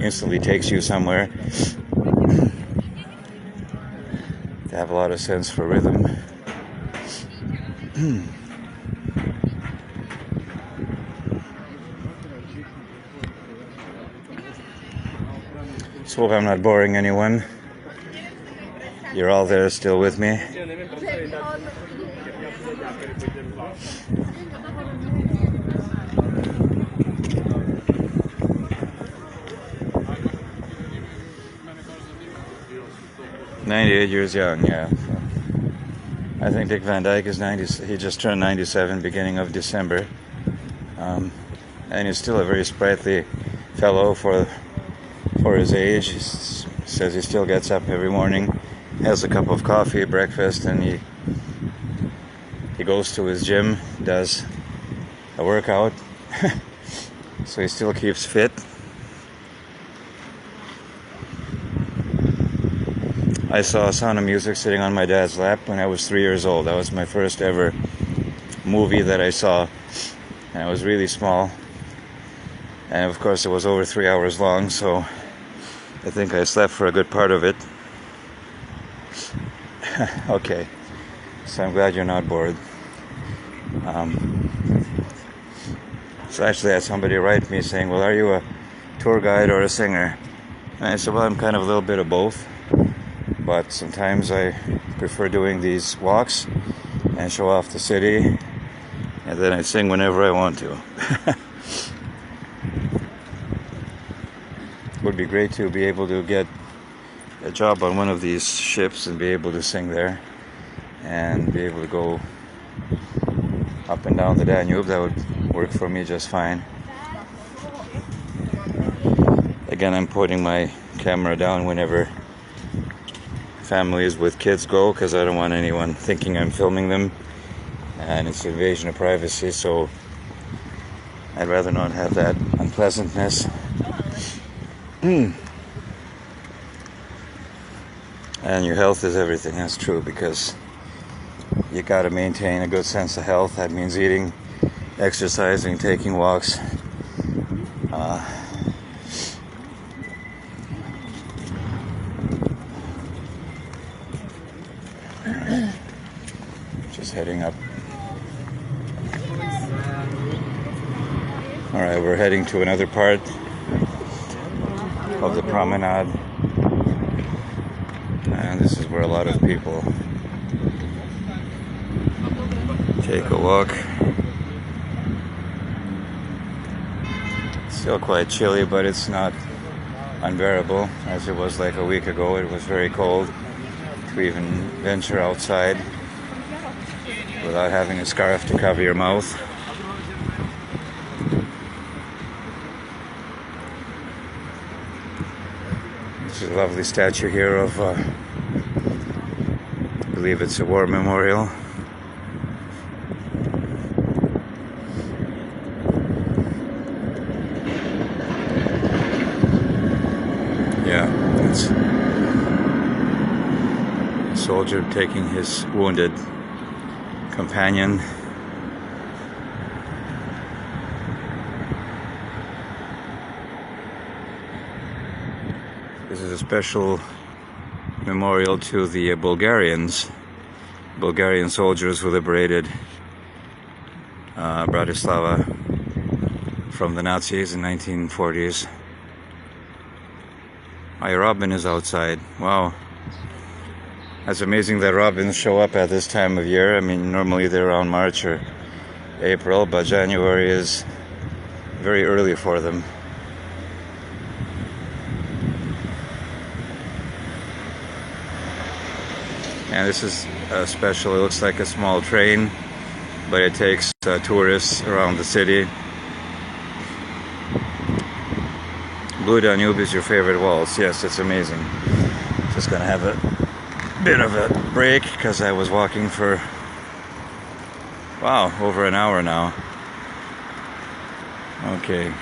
instantly takes you somewhere. They have a lot of sense for rhythm. So hope I'm not boring anyone. You're all there still with me. "98 years young," yeah. I think Dick Van Dyke is 90. He just turned 97, beginning of December, and he's still a very sprightly fellow for his age. He says he still gets up every morning, has a cup of coffee, breakfast, and he goes to his gym, does a workout, so he still keeps fit. I saw Sound of Music sitting on my dad's lap when I was 3 years old. That was my first ever movie that I saw, and I was really small, and of course it was over 3 hours long, so I think I slept for a good part of it. Okay, so I'm glad you're not bored. So actually I had somebody write me saying, "Well, are you a tour guide or a singer?" And I said, "Well, I'm kind of a little bit of both, but sometimes I prefer doing these walks and show off the city, and then I sing whenever I want to." It would be great to be able to get a job on one of these ships and be able to sing there and be able to go up and down the Danube. That would work for me just fine. Again, I'm putting my camera down whenever families with kids go, because I don't want anyone thinking I'm filming them, and it's invasion of privacy, so I'd rather not have that unpleasantness. And your health is everything. That's true, because you got to maintain a good sense of health. That means eating, exercising, taking walks. Just heading up. All right, we're heading to another part of the promenade, and this is where a lot of people take a walk. Still quite chilly, but it's not unbearable as it was like a week ago. It was very cold to even venture outside without having a scarf to cover your mouth. There's a lovely statue here of, I believe it's a war memorial. Yeah, it's a soldier taking his wounded companion. This is a special memorial to the Bulgarian soldiers who liberated Bratislava from the Nazis in 1940s. My robin is outside. Wow. That's amazing that robins show up at this time of year. I mean, normally they're around March or April, but January is very early for them. And this is special. It looks like a small train, but it takes tourists around the city. Blue Danube is your favorite waltz. Yes, it's amazing. Just gonna have a bit of a break because I was walking for, wow, over an hour now. Okay.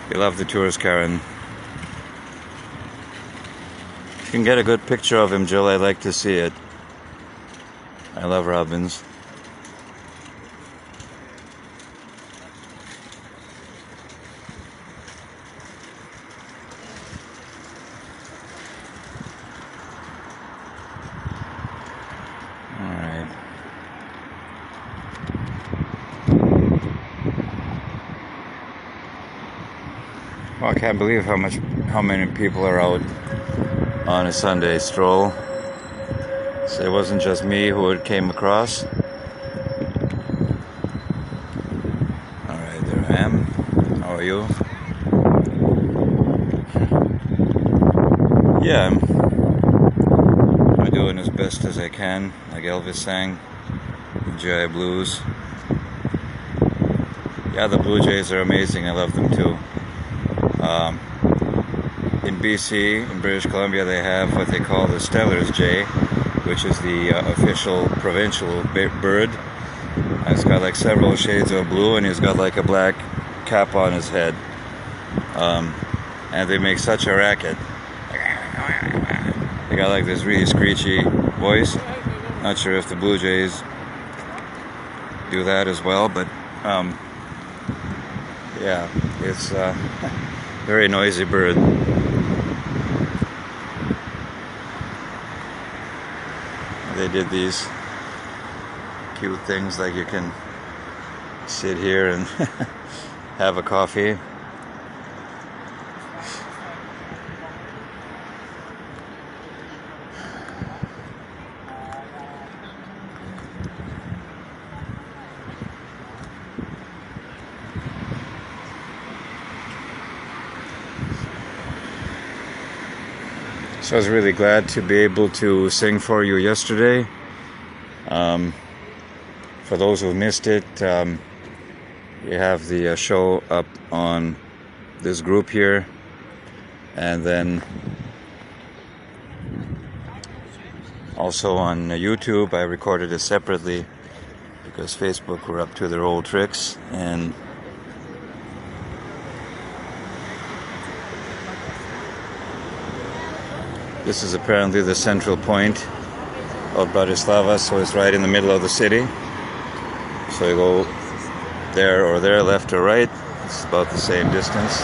You love the tourist, Karen. You can get a good picture of him, Jill. I'd like to see it. I love robins. Alright. Well, I can't believe how many people are out on a Sunday stroll. So it wasn't just me who it came across. Alright, there I am. How are you? Yeah, I'm doing as best as I can, like Elvis sang, the GI Blues. Yeah, the Blue Jays are amazing. I love them too. In BC, in British Columbia, they have what they call the Stellar's Jay, which is the official provincial bird. And it's got like several shades of blue, and he's got like a black cap on his head. And they make such a racket. They got like this really screechy voice. Not sure if the Blue Jays do that as well, but yeah, it's a very noisy bird. They did these cute things like you can sit here and have a coffee. So I was really glad to be able to sing for you yesterday. For those who missed it, you have the show up on this group here, and then also on YouTube. I recorded it separately because Facebook were up to their old tricks, and this is apparently the central point of Bratislava, so it's right in the middle of the city. So you go there or there, left or right, it's about the same distance.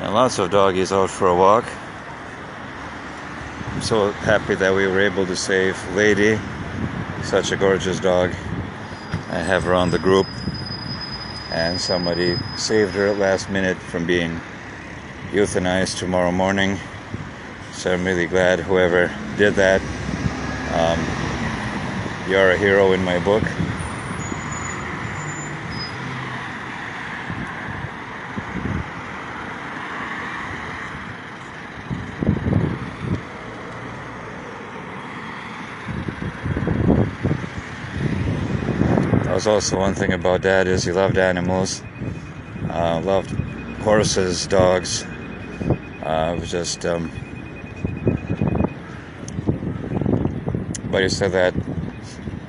And lots of doggies out for a walk. I'm so happy that we were able to save Lady, such a gorgeous dog. I have her on the group, and somebody saved her at last minute from being euthanized tomorrow morning. So I'm really glad whoever did that. You're a hero in my book. That was also one thing about Dad, is he loved animals. Loved horses, dogs. It was just but he said that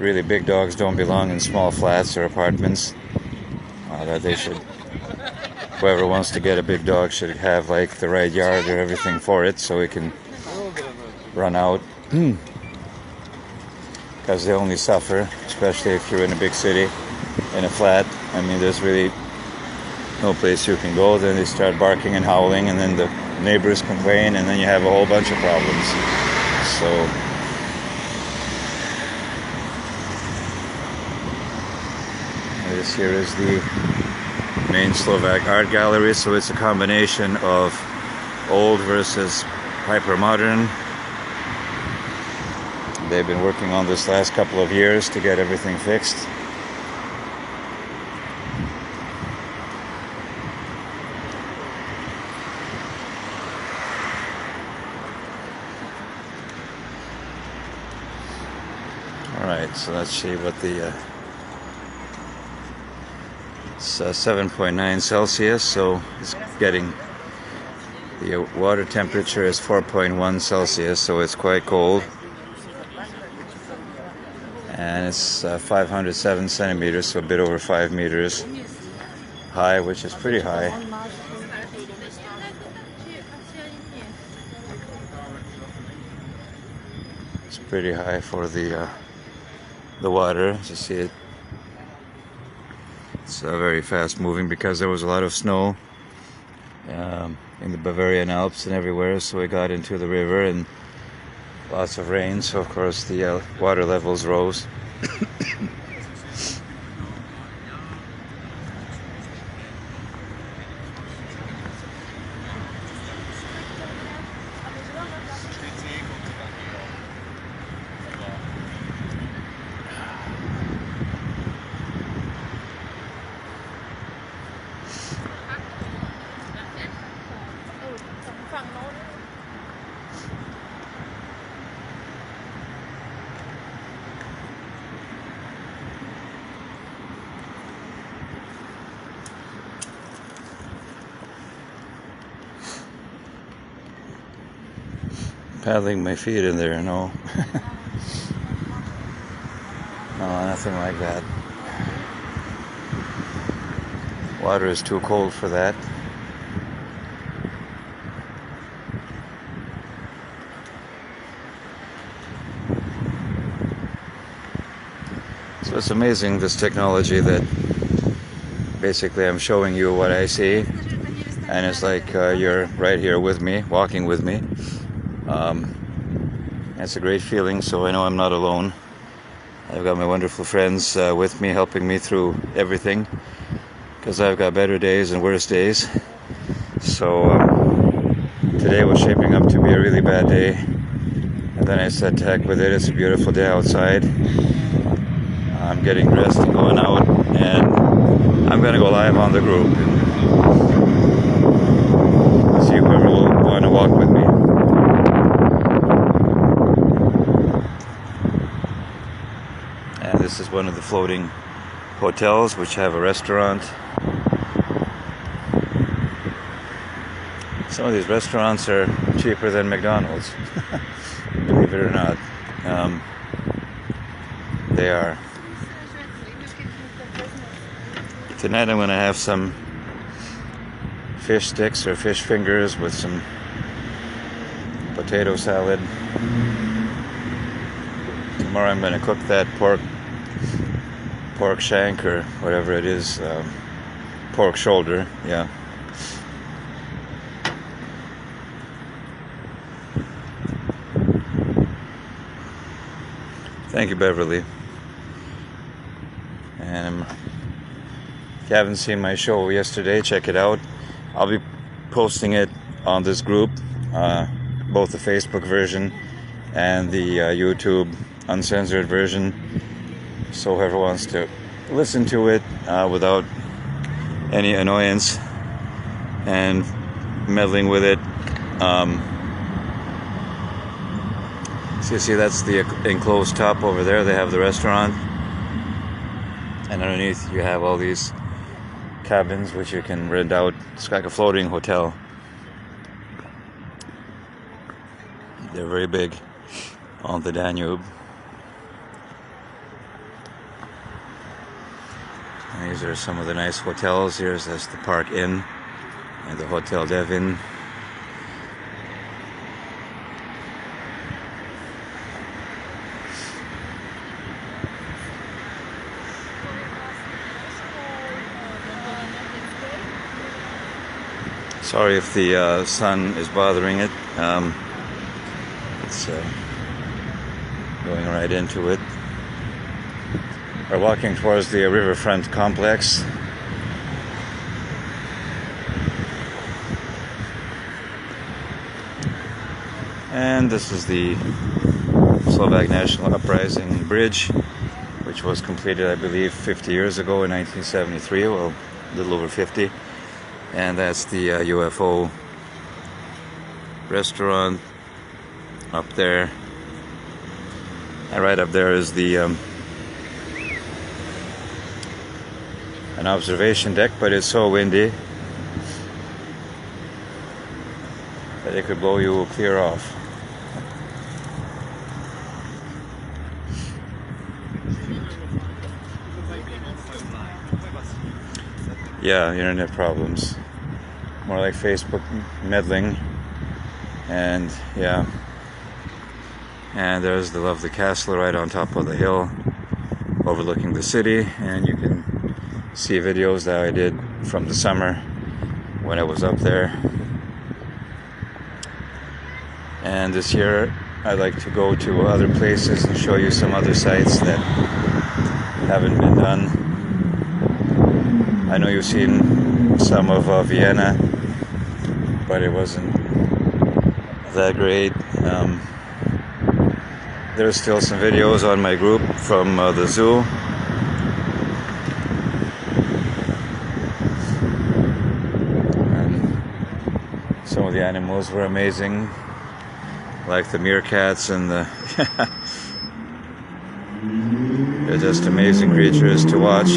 really big dogs don't belong in small flats or apartments. That they should, whoever wants to get a big dog should have like the right yard or everything for it, so it can run out. Because they only suffer, especially if you're in a big city, in a flat. I mean, there's really no place you can go. Then they start barking and howling, and then the neighbors complain, and then you have a whole bunch of problems. So this here is the main Slovak art gallery, so it's a combination of old versus hyper-modern. They've been working on this last couple of years to get everything fixed. Alright, so let's see what the it's 7.9 Celsius, so it's getting, the water temperature is 4.1 Celsius, so it's quite cold. and it's 507 centimeters, so a bit over 5 meters high, which is pretty high. It's pretty high for the water. As you see it, it's very fast moving because there was a lot of snow in the Bavarian Alps and everywhere, so it got into the river and lots of rain, so of course the water levels rose. Paddling my feet in there, no. No, nothing like that. Water is too cold for that. So it's amazing, this technology, that basically I'm showing you what I see, and it's like you're right here with me, walking with me. It's a great feeling, so I know I'm not alone. I've got my wonderful friends with me, helping me through everything, because I've got better days and worse days. So today was shaping up to be a really bad day, and then I said to heck with it, it's a beautiful day outside. I'm getting dressed and going out, and I'm going to go live on the group and see whoever will want to walk with me. And this is one of the floating hotels which have a restaurant. Some of these restaurants are cheaper than McDonald's, believe it or not. They are. Tonight I'm going to have some fish sticks or fish fingers with some potato salad. Tomorrow I'm going to cook that pork shank or whatever it is, pork shoulder, yeah. Thank you, Beverly. And if you haven't seen my show yesterday, check it out. I'll be posting it on this group, both the Facebook version and the YouTube uncensored version, so whoever wants to listen to it without any annoyance and meddling with it. So you see, that's the enclosed top over there. They have the restaurant, and underneath you have all these cabins which you can rent out. It's like a floating hotel. They're very big on the Danube. And these are some of the nice hotels. Here's that's the Park Inn and the Hotel Devin. Sorry if the sun is bothering it. It's going right into it. We're walking towards the riverfront complex. And this is the Slovak National Uprising Bridge, which was completed, I believe, 50 years ago in 1973, well, a little over 50. And that's the UFO restaurant up there. And right up there is the an observation deck, but it's so windy that it could blow you clear off. Yeah, internet problems. More like Facebook meddling. And yeah. And there's the lovely castle right on top of the hill, overlooking the city. And you can see videos that I did from the summer when I was up there. And this year I'd like to go to other places and show you some other sites that haven't been done. I know you've seen some of Vienna, but it wasn't that great. There's still some videos on my group from the zoo. And some of the animals were amazing, like the meerkats and the they're just amazing creatures to watch.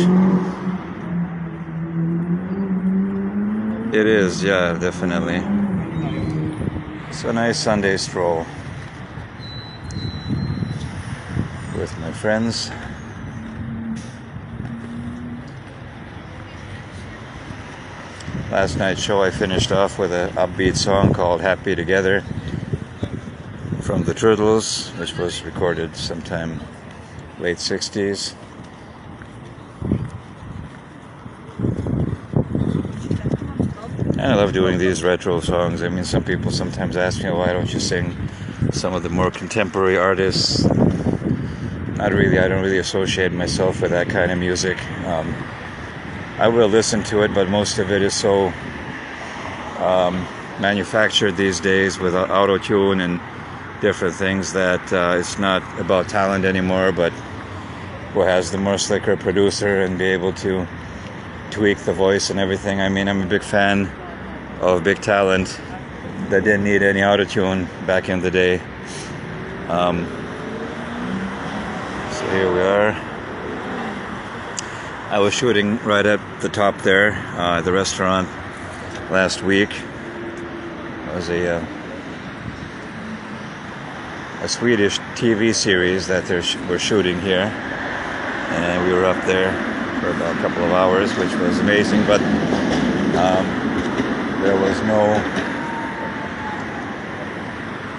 It is, yeah, definitely. It's a nice Sunday stroll with my friends. Last night's show I finished off with an upbeat song called Happy Together from the Turtles, which was recorded sometime late 60s. And I love doing these retro songs. I mean, some people sometimes ask me, why don't you sing some of the more contemporary artists? Not really. I don't really associate myself with that kind of music. I will listen to it, but most of it is so manufactured these days with auto-tune and different things that it's not about talent anymore, but who has the more slicker producer and be able to tweak the voice and everything. I mean, I'm a big fan of big talent that didn't need any auto-tune back in the day. So here we are. I was shooting right at the top there, the restaurant last week. It was a Swedish TV series that we're shooting here, and we were up there for about a couple of hours, which was amazing, but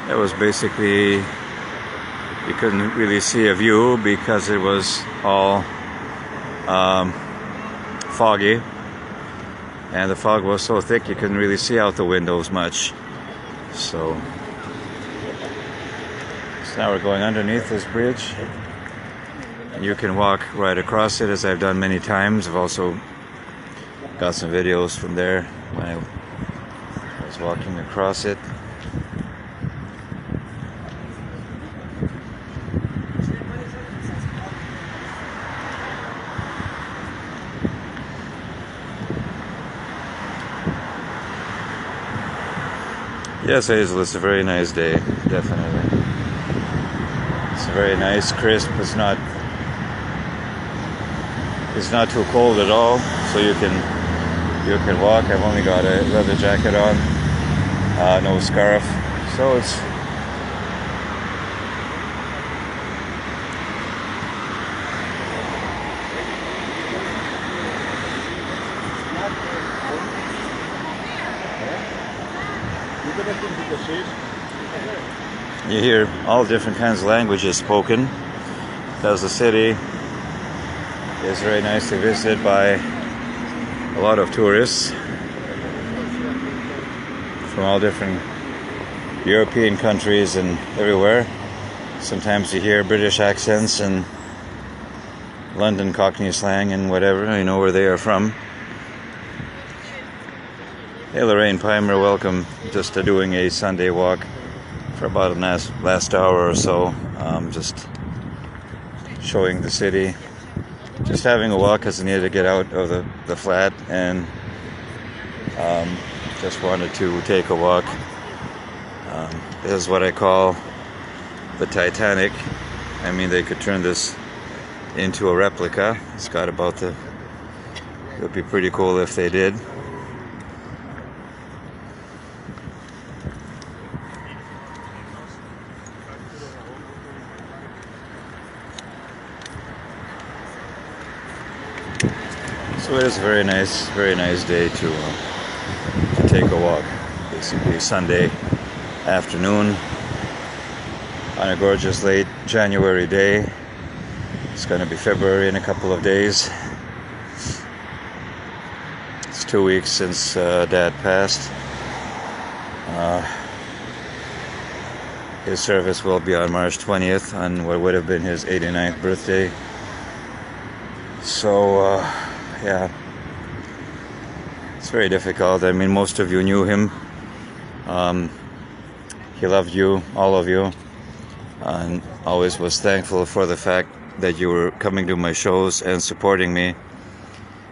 it was basically, you couldn't really see a view because it was all foggy, and the fog was so thick you couldn't really see out the windows much. So now we're going underneath this bridge, and you can walk right across it, as I've done many times. I've also got some videos from there when I was walking across it. Yes, Hazel, it's a very nice day, definitely. It's very nice, crisp. It's not too cold at all, so you can walk. I've only got a leather jacket on, no scarf, so it's you hear all different kinds of languages spoken, because the city is very nicely visited by a lot of tourists from all different European countries and everywhere. Sometimes you hear British accents and London Cockney slang and whatever, you know where they are from. Hey Lorraine Pimer, welcome. Just doing a Sunday walk for about the last hour or so, just showing the city, just having a walk because I needed to get out of the flat, and just wanted to take a walk. This is what I call the Titanic. I mean, they could turn this into a replica. It's got about it would be pretty cool if they did. So it is a very nice day to take a walk. Basically Sunday afternoon on a gorgeous late January day. It's going to be February in a couple of days. It's 2 weeks since Dad passed. His service will be on March 20th on what would have been his 89th birthday. So yeah, it's very difficult. I mean, most of you knew him. He loved you, all of you, and always was thankful for the fact that you were coming to my shows and supporting me.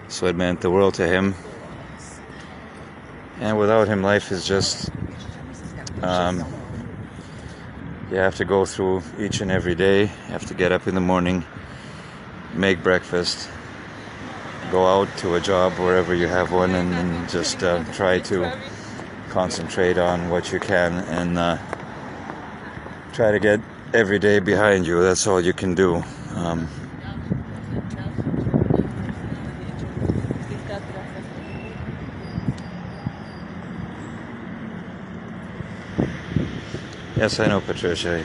So it meant the world to him. And without him, life is just you have to go through each and every day. You have to get up in the morning, make breakfast, go out to a job wherever you have one, and just try to concentrate on what you can and try to get every day behind you. That's all you can do. Yes, I know, Patricia,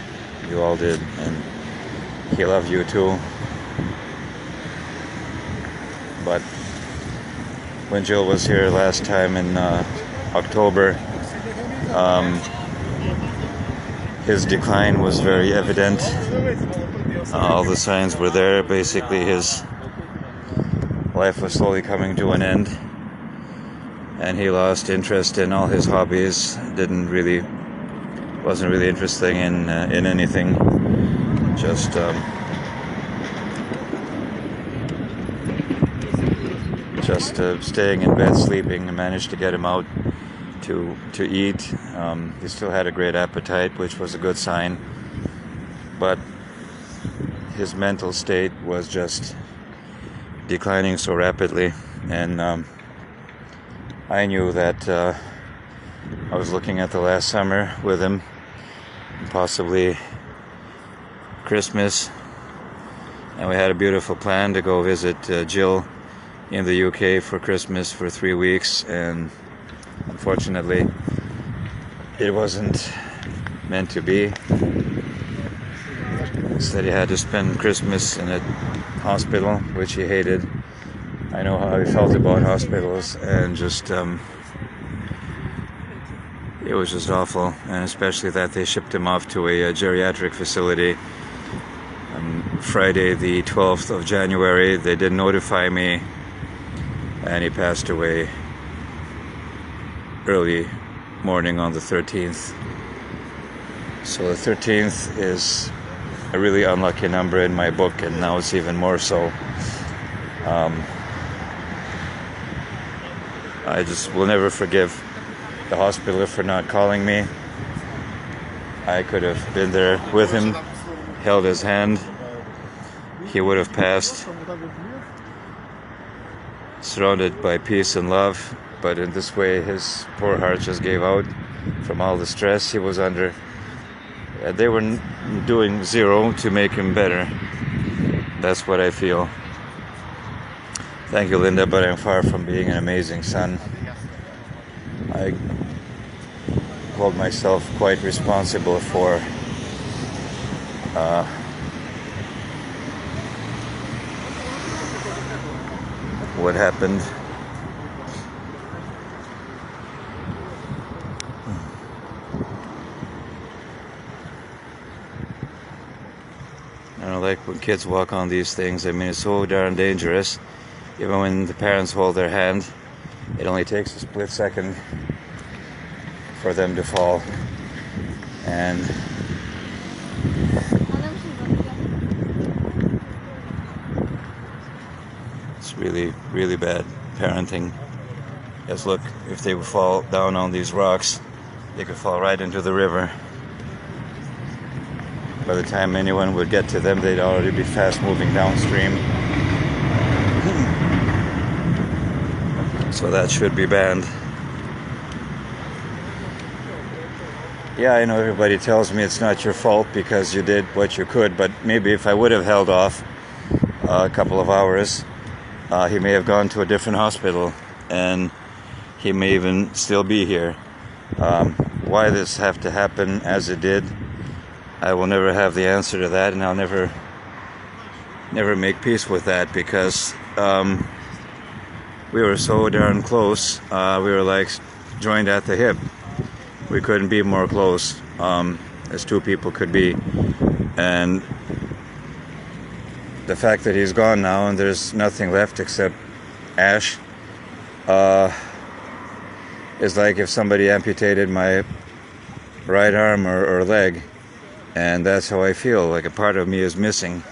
you all did, and he loved you too. But when Jill was here last time in October, his decline was very evident. All the signs were there. Basically, his life was slowly coming to an end, and he lost interest in all his hobbies. Wasn't really interested in anything. Just staying in bed, sleeping. I managed to get him out to eat. He still had a great appetite, which was a good sign. But his mental state was just declining so rapidly, and I knew that I was looking at the last summer with him, possibly Christmas, and we had a beautiful plan to go visit Jill in the UK for Christmas for 3 weeks, and unfortunately it wasn't meant to be. Instead he had to spend Christmas in a hospital, which he hated. I know how he felt about hospitals, and just it was just awful, and especially that they shipped him off to a geriatric facility on Friday the 12th of January. They didn't notify me, and he passed away early morning on the 13th. So the 13th is a really unlucky number in my book, and now it's even more so. I just will never forgive the hospital for not calling me. I could have been there with him, held his hand. He would have passed, surrounded by peace and love, but in this way his poor heart just gave out from all the stress he was under. They were doing zero to make him better. That's what I feel. Thank you, Linda, but I'm far from being an amazing son. I hold myself quite responsible for what happened. I don't like when kids walk on these things. I mean, it's so darn dangerous. Even when the parents hold their hand, it only takes a split second for them to fall. And it's really, really bad parenting. Yes, look, if they would fall down on these rocks, they could fall right into the river. By the time anyone would get to them, they'd already be fast moving downstream. So that should be banned. Yeah, I know everybody tells me it's not your fault because you did what you could, but maybe if I would have held off a couple of hours, He may have gone to a different hospital, and he may even still be here. Why this have to happen as it did, I will never have the answer to that, and I'll never make peace with that, because we were so darn close. We were like joined at the hip. We couldn't be more close, as two people could be. And the fact that he's gone now and there's nothing left except ash, is like if somebody amputated my right arm or leg, and that's how I feel. Like a part of me is missing.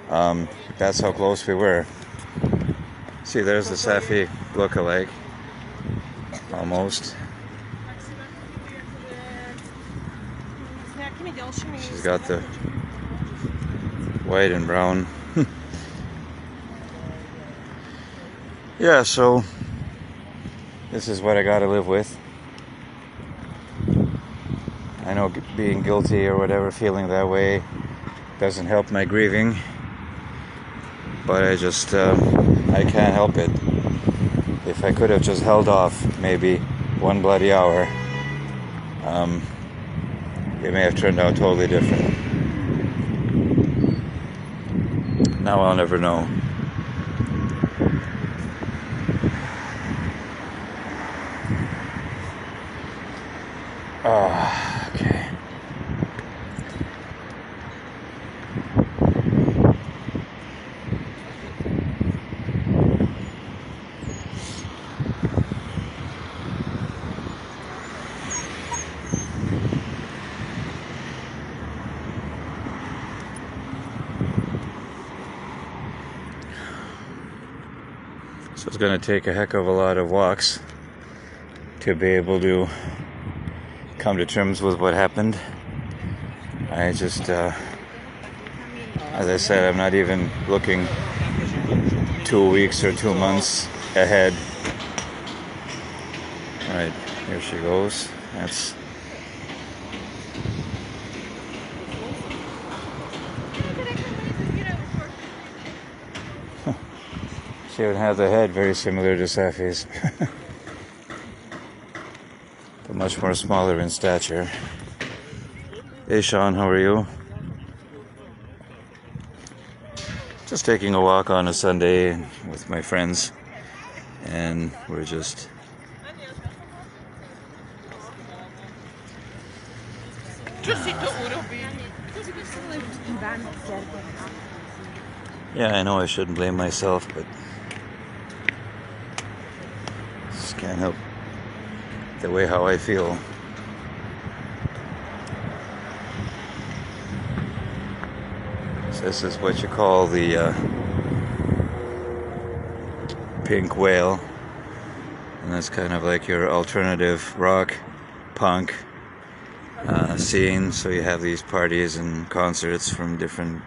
That's how close we were. See, there's the Safi look-alike, almost. She's got the white and brown. Yeah, so this is what I gotta live with. I know being guilty or whatever, feeling that way, doesn't help my grieving, but I just I can't help it. If I could have just held off maybe one bloody hour, it may have turned out totally different. Now I'll never know. Okay. So it's going to take a heck of a lot of walks to be able to come to terms with what happened. I just, as I said, I'm not even looking 2 weeks or 2 months ahead. All right, here she goes. That's she would have the head very similar to Safi's, but much more smaller in stature. Hey Sean, how are you? Just taking a walk on a Sunday with my friends, and we're just yeah, I know I shouldn't blame myself, but just can't help the way how I feel. So this is what you call the pink whale, and that's kind of like your alternative rock, punk scene. So you have these parties and concerts from different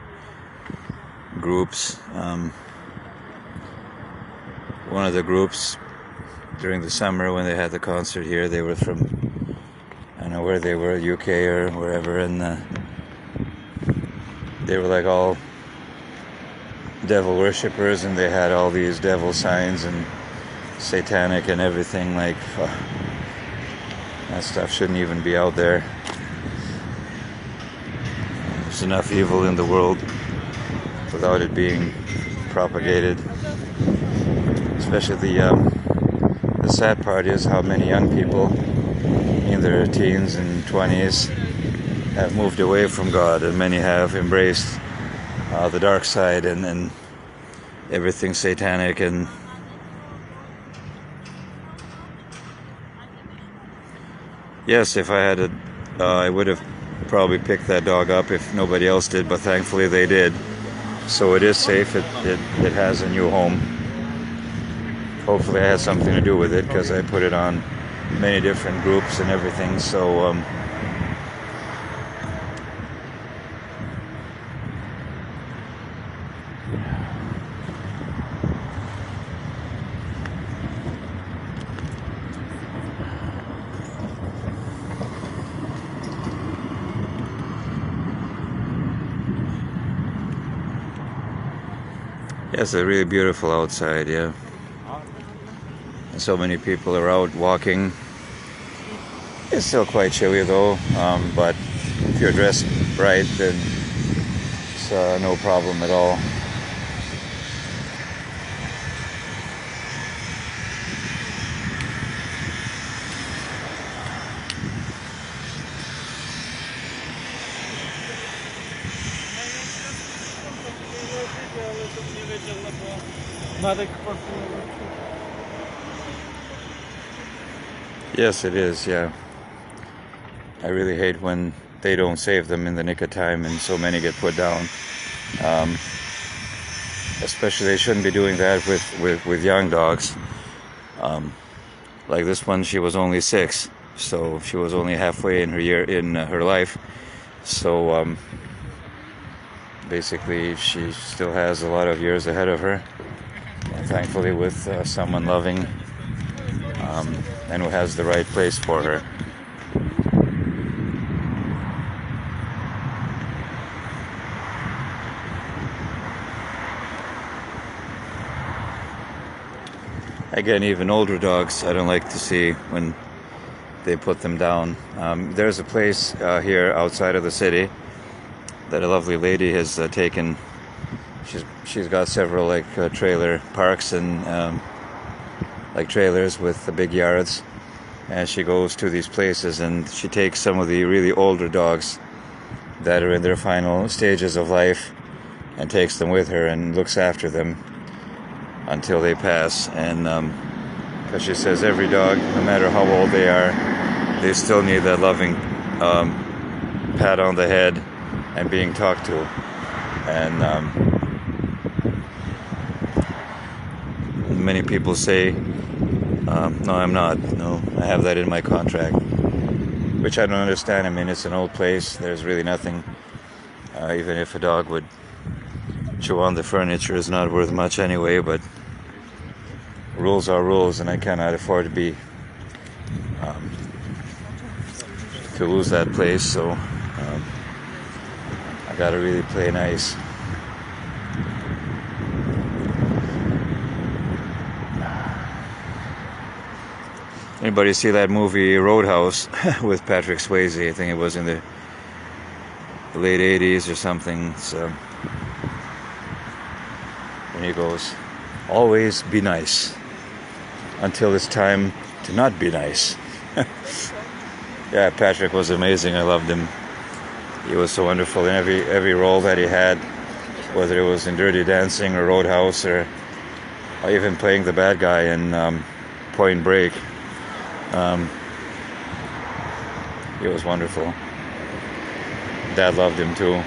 groups. One of the groups during the summer when they had the concert here, they were from, I don't know where they were, UK or wherever, and they were like all devil worshippers, and they had all these devil signs and satanic and everything. Like that stuff shouldn't even be out there. There's enough evil in the world without it being propagated. Especially the sad part is how many young people in their teens and 20s have moved away from God, and many have embraced the dark side and everything satanic. And yes, if I had I would have probably picked that dog up if nobody else did, but thankfully they did. So it is safe. It has a new home. Hopefully I had something to do with it, because I put it on many different groups and everything. So It's a really beautiful outside, yeah. And so many people are out walking. It's still quite chilly though, but if you're dressed right, then it's no problem at all. Yes, it is, yeah. I really hate when they don't save them in the nick of time and so many get put down. Especially they shouldn't be doing that with young dogs. Like this one, she was only 6, so she was only halfway in her life. So basically, she still has a lot of years ahead of her. And thankfully, with someone loving and who has the right place for her. Again, even older dogs, I don't like to see when they put them down. There's a place here outside of the city that a lovely lady has taken. She's got several like trailer parks and like trailers with the big yards, and she goes to these places and she takes some of the really older dogs that are in their final stages of life and takes them with her and looks after them until they pass. And because she says every dog, no matter how old they are, they still need that loving pat on the head and being talked to. And many people say, no, I'm not. No, I have that in my contract, which I don't understand. I mean, it's an old place. There's really nothing. Even if a dog would chew on the furniture, it's not worth much anyway, but rules are rules, and I cannot afford to be to lose that place, so I gotta really play nice. Anybody see that movie Roadhouse with Patrick Swayze? I think it was in the late 80s or something. So when he goes, always be nice until it's time to not be nice. Yeah, Patrick was amazing. I loved him. He was so wonderful in every role that he had, whether it was in Dirty Dancing or Roadhouse or even playing the bad guy in Point Break. He was wonderful. Dad loved him too.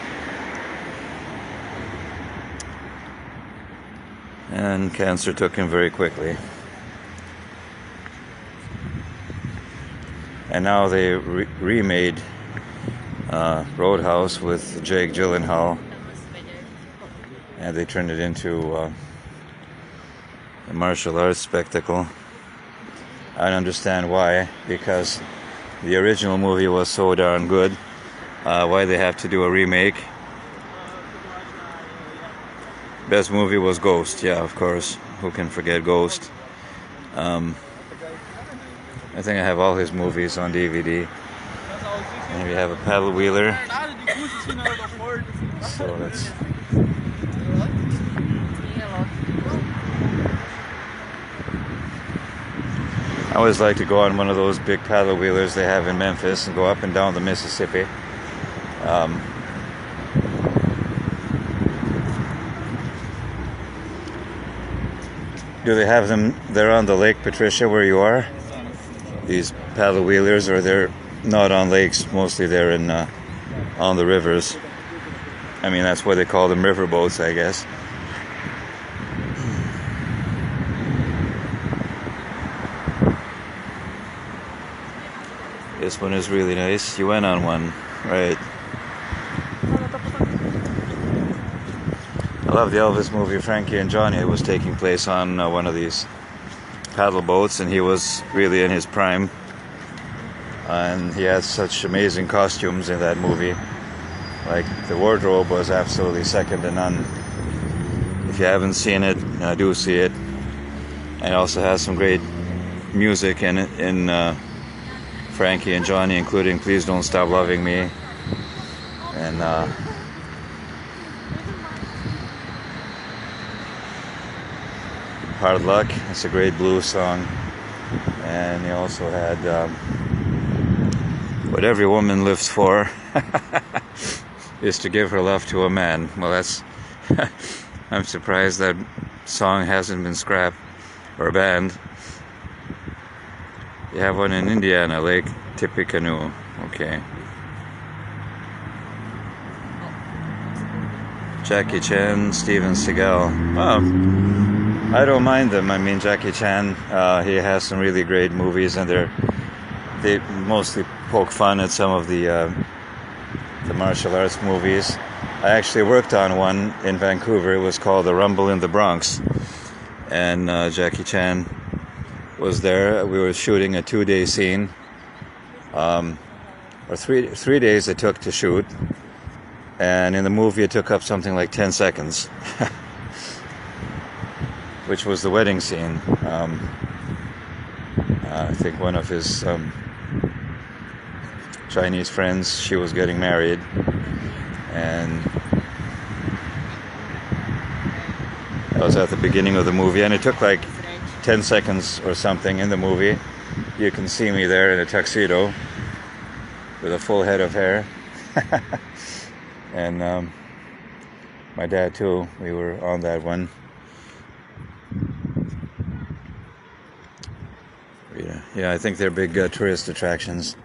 And cancer took him very quickly. And now they remade Roadhouse with Jake Gyllenhaal, and they turned it into a martial arts spectacle. I don't understand why, because the original movie was so darn good. Why they have to do a remake? Best movie was Ghost, yeah, of course. Who can forget Ghost? I think I have all his movies on DVD. And we have a paddle wheeler. So that's. I always like to go on one of those big paddle wheelers they have in Memphis and go up and down the Mississippi. Do they have them there on the Lake Patricia where you are? These paddle wheelers, or they're not on lakes, mostly they're in on the rivers. I mean, that's why they call them river boats, I guess. This one is really nice. You went on one, right? I love the Elvis movie, Frankie and Johnny. It was taking place on one of these paddle boats, and he was really in his prime. And he had such amazing costumes in that movie. Like, the wardrobe was absolutely second to none. If you haven't seen it, do see it. And it also has some great music in it, in Frankie and Johnny, including Please Don't Stop Loving Me. And Hard Luck, it's a great blues song. And he also had What Every Woman Lives For is to Give Her Love to a Man. Well, that's I'm surprised that song hasn't been scrapped or banned. You have one in Indiana, Lake Tippecanoe. Okay. Jackie Chan, Steven Seagal. Well, I don't mind them. I mean, Jackie Chan, he has some really great movies, and they mostly poke fun at some of the martial arts movies. I actually worked on one in Vancouver. It was called The Rumble in the Bronx, and Jackie Chan was there. We were shooting a 2-day scene, or three days it took to shoot, and in the movie it took up something like 10 seconds, which was the wedding scene. I think one of his Chinese friends, she was getting married, and that was at the beginning of the movie, and it took like 10 seconds or something in the movie. You can see me there in a tuxedo with a full head of hair. And my dad too, we were on that one. Yeah, I think they're big tourist attractions,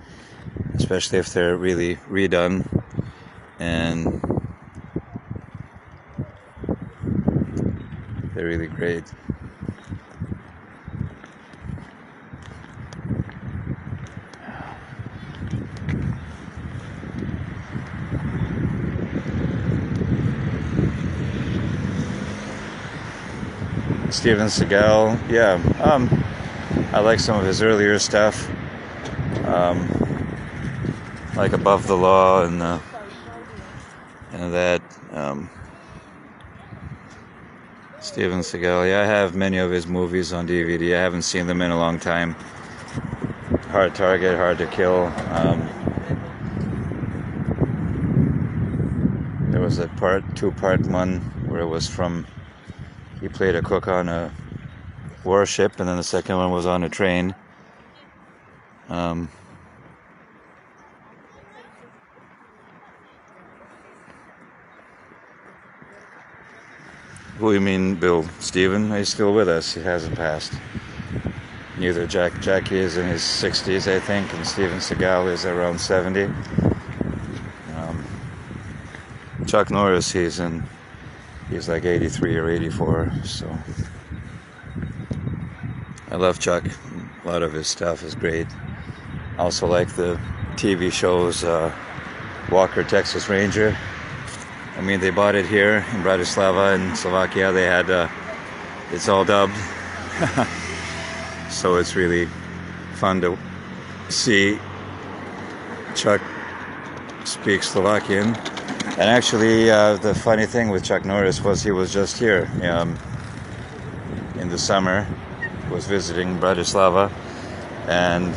especially if they're really redone, and they're really great. Steven Seagal, yeah, I like some of his earlier stuff, like Above the Law and that. Steven Seagal, yeah, I have many of his movies on DVD. I haven't seen them in a long time. Hard Target, Hard to Kill. There was a two-part one where it was from, he played a cook on a warship, and then the second one was on a train. Who you mean, Bill? Steven? He's still with us. He hasn't passed. Neither Jackie is in his 60s, I think, and Steven Seagal is around 70. Chuck Norris, he's like 83 or 84. So I love Chuck. A lot of his stuff is great. I also like the TV shows Walker, Texas Ranger. I mean, they bought it here in Bratislava in Slovakia. They had it's all dubbed, so it's really fun to see Chuck speak Slovakian. And actually, the funny thing with Chuck Norris was he was just here in the summer. He was visiting Bratislava, and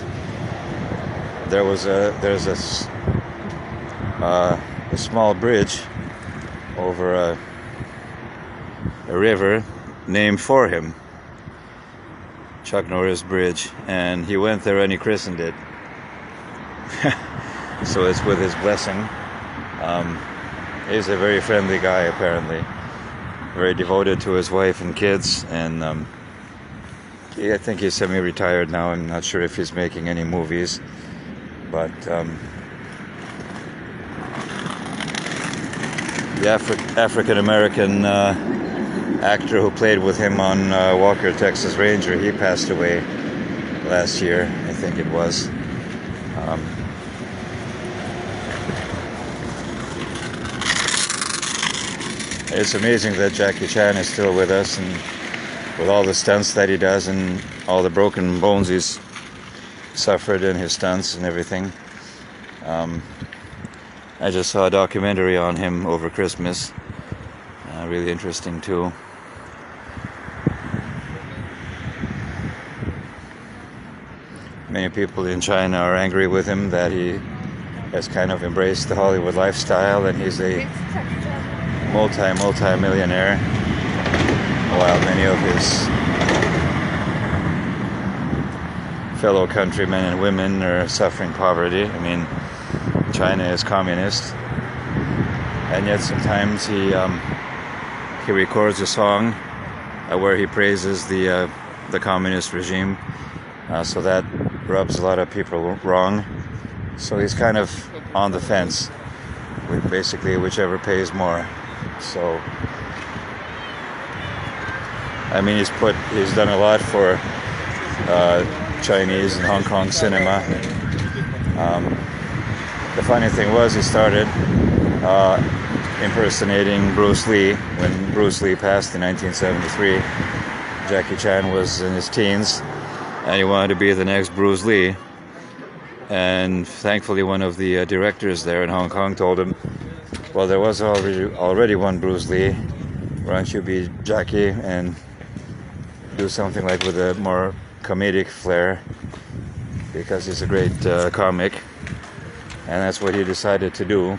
there's a small bridge over a river named for him, Chuck Norris Bridge, and he went there and he christened it. So it's with his blessing. He's a very friendly guy, apparently, very devoted to his wife and kids, and I think he's semi-retired now. I'm not sure if he's making any movies, but the African-American actor who played with him on Walker, Texas Ranger, he passed away last year, I think it was. It's amazing that Jackie Chan is still with us, and with all the stunts that he does and all the broken bones he's suffered in his stunts and everything. I just saw a documentary on him over Christmas. Really interesting too. Many people in China are angry with him that he has kind of embraced the Hollywood lifestyle, and he's a multi-millionaire, while many of his fellow countrymen and women are suffering poverty. I mean, China is communist, and yet sometimes he records a song where he praises the communist regime, so that rubs a lot of people wrong. So he's kind of on the fence with basically whichever pays more. So I mean, he's done a lot for Chinese and Hong Kong cinema. The funny thing was, he started impersonating Bruce Lee when Bruce Lee passed in 1973. Jackie Chan was in his teens, and he wanted to be the next Bruce Lee. And thankfully, one of the directors there in Hong Kong told him, well, there was already one Bruce Lee. Why don't you be Jackie and do something like with a more comedic flair, because he's a great comic. And that's what he decided to do.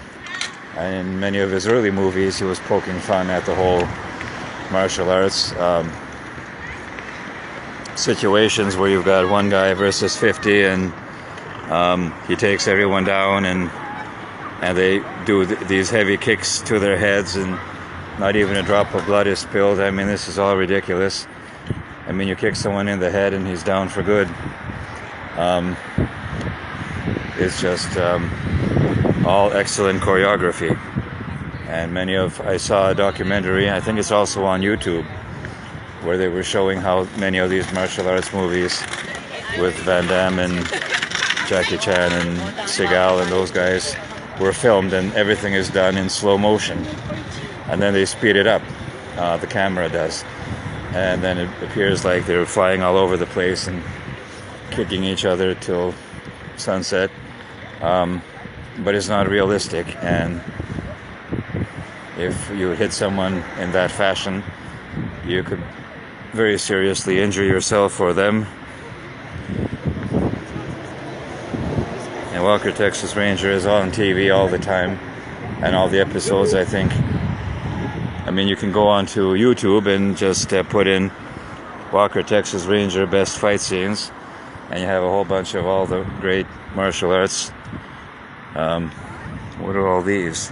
And in many of his early movies, he was poking fun at the whole martial arts situations where you've got one guy versus 50, and he takes everyone down, and they do these heavy kicks to their heads, and not even a drop of blood is spilled. I mean, this is all ridiculous. I mean, you kick someone in the head and he's down for good. It's just all excellent choreography. And I saw a documentary, I think it's also on YouTube, where they were showing how many of these martial arts movies with Van Damme and Jackie Chan and Seagal and those guys were filmed, and everything is done in slow motion. And then they speed it up, the camera does. And then it appears like they're flying all over the place and kicking each other till sunset. But it's not realistic, and if you hit someone in that fashion, you could very seriously injure yourself or them. And Walker, Texas Ranger is on TV all the time, and all the episodes, I think. I mean, you can go onto YouTube and just put in Walker, Texas Ranger best fight scenes, and you have a whole bunch of all the great martial arts. What are all these?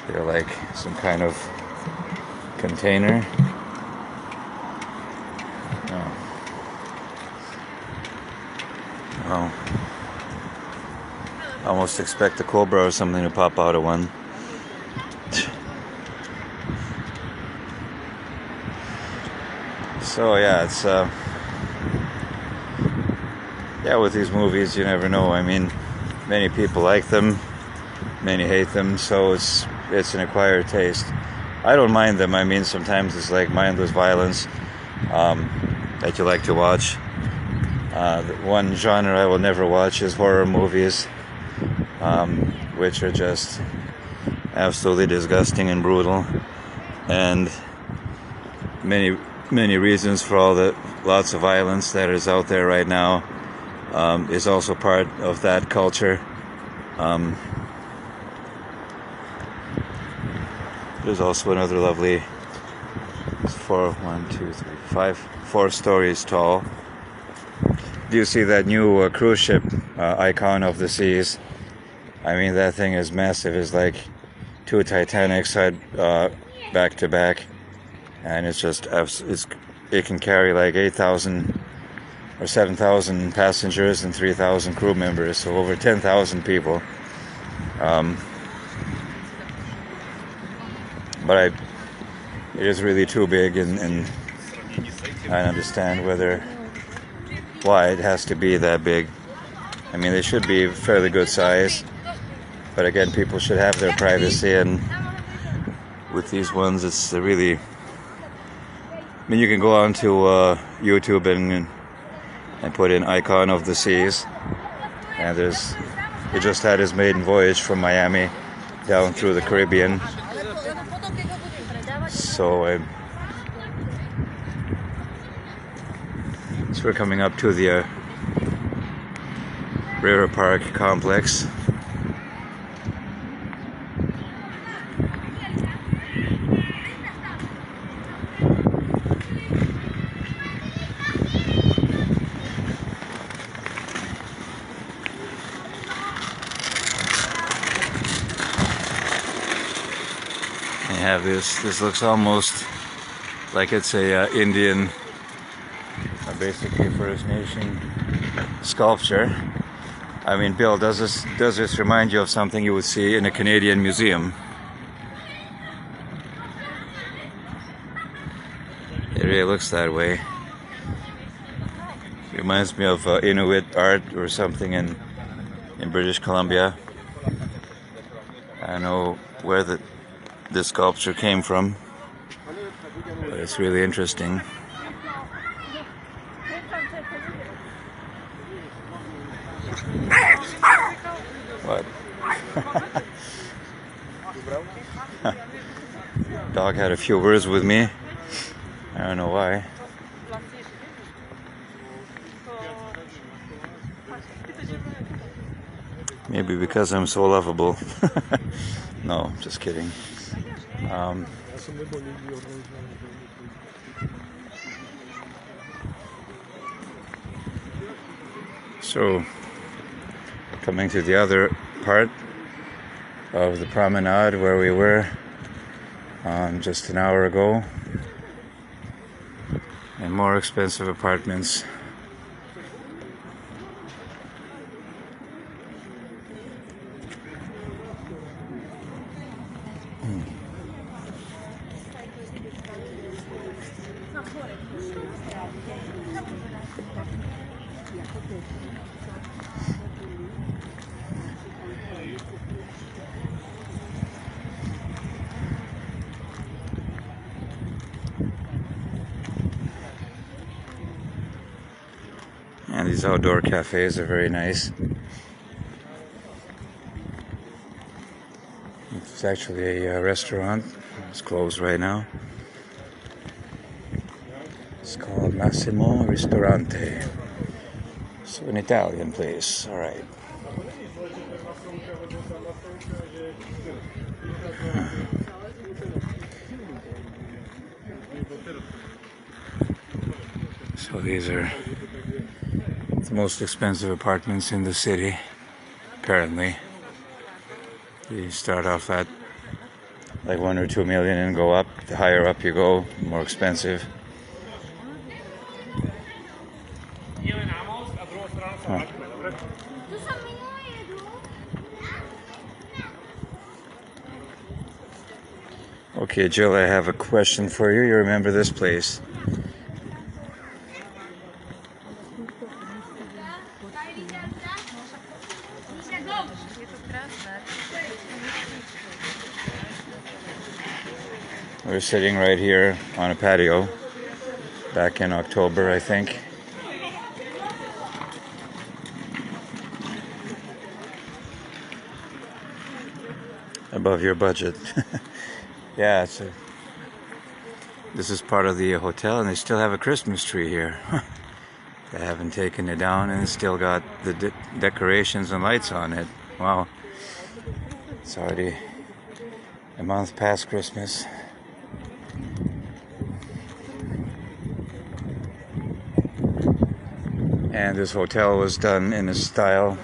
They're like some kind of container. Oh. I almost expect a cobra or something to pop out of one. So yeah, it's with these movies, you never know. I mean, many people like them, many hate them, so it's an acquired taste. I don't mind them. I mean, sometimes it's like mindless violence that you like to watch. The one genre I will never watch is horror movies, which are just absolutely disgusting and brutal, and many reasons for all the lots of violence that is out there right now is also part of that culture. There's also another lovely, it's 4 stories tall. Do you see that new cruise ship icon of the seas? I mean, that thing is massive. It's like 2 Titanics back to back, and it's just it can carry like 8,000 or 7,000 passengers and 3,000 crew members, so over 10,000 people. But it is really too big, and I understand why it has to be that big. I mean, they should be fairly good size, but again, people should have their privacy, and with these ones, it's really, I mean, you can go on to YouTube and put in icon of the seas, and he just had his maiden voyage from Miami down through the Caribbean. So we're coming up to the River Park complex. They have this looks almost like it's a Indian, basically First Nation sculpture. I mean, Bill, does this remind you of something you would see in a Canadian museum? It really looks that way. It reminds me of Inuit art or something in British Columbia. I don't know where this sculpture came from, but it's really interesting. What? Dog had a few words with me. I don't know why. Maybe because I'm so lovable. No, just kidding. So, coming to the other part of the promenade where we were just an hour ago, and more expensive apartments. And these outdoor cafes are very nice. It's actually a restaurant. It's closed right now. It's called Massimo Ristorante. So an Italian place. All right. So these are the most expensive apartments in the city, apparently. You start off at like 1 or 2 million and go up. The higher up you go, the more expensive. Huh. Okay, Jill, I have a question for you. You remember this place? We're sitting right here on a patio back in October, I think. Above your budget. Yeah, this is part of the hotel, and they still have a Christmas tree here. They haven't taken it down, and it's still got the decorations and lights on it. Wow. It's already a month past Christmas. And this hotel was done in a style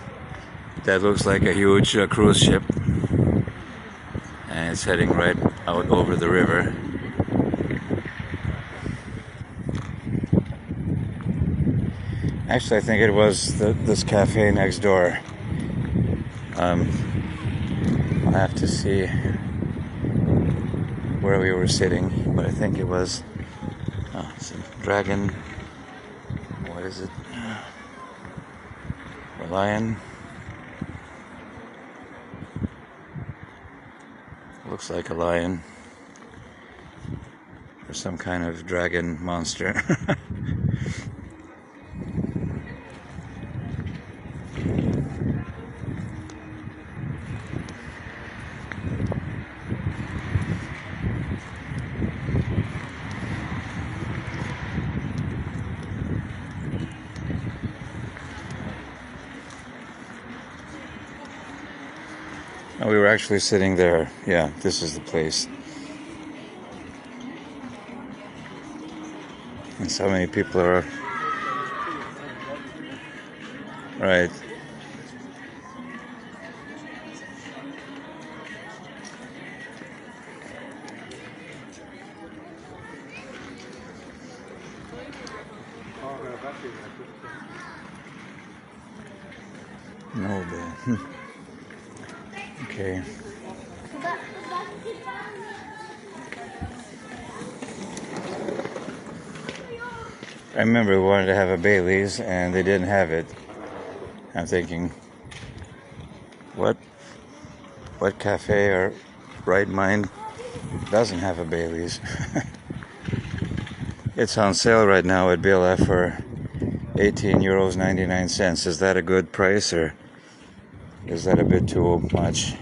that looks like a huge cruise ship. And it's heading right out over the river. Actually, I think it was this cafe next door. I'll have to see where we were sitting, but I think it was it's a dragon. What is it? A lion. Looks like a lion or some kind of dragon monster. Oh, we were actually sitting there. Yeah, this is the place. And so many people are. Right. No, but. Okay. I remember we wanted to have a Bailey's and they didn't have it. I'm thinking, what cafe or right mind doesn't have a Bailey's? It's on sale right now at BLF for €18.99. Is that a good price or is that a bit too much?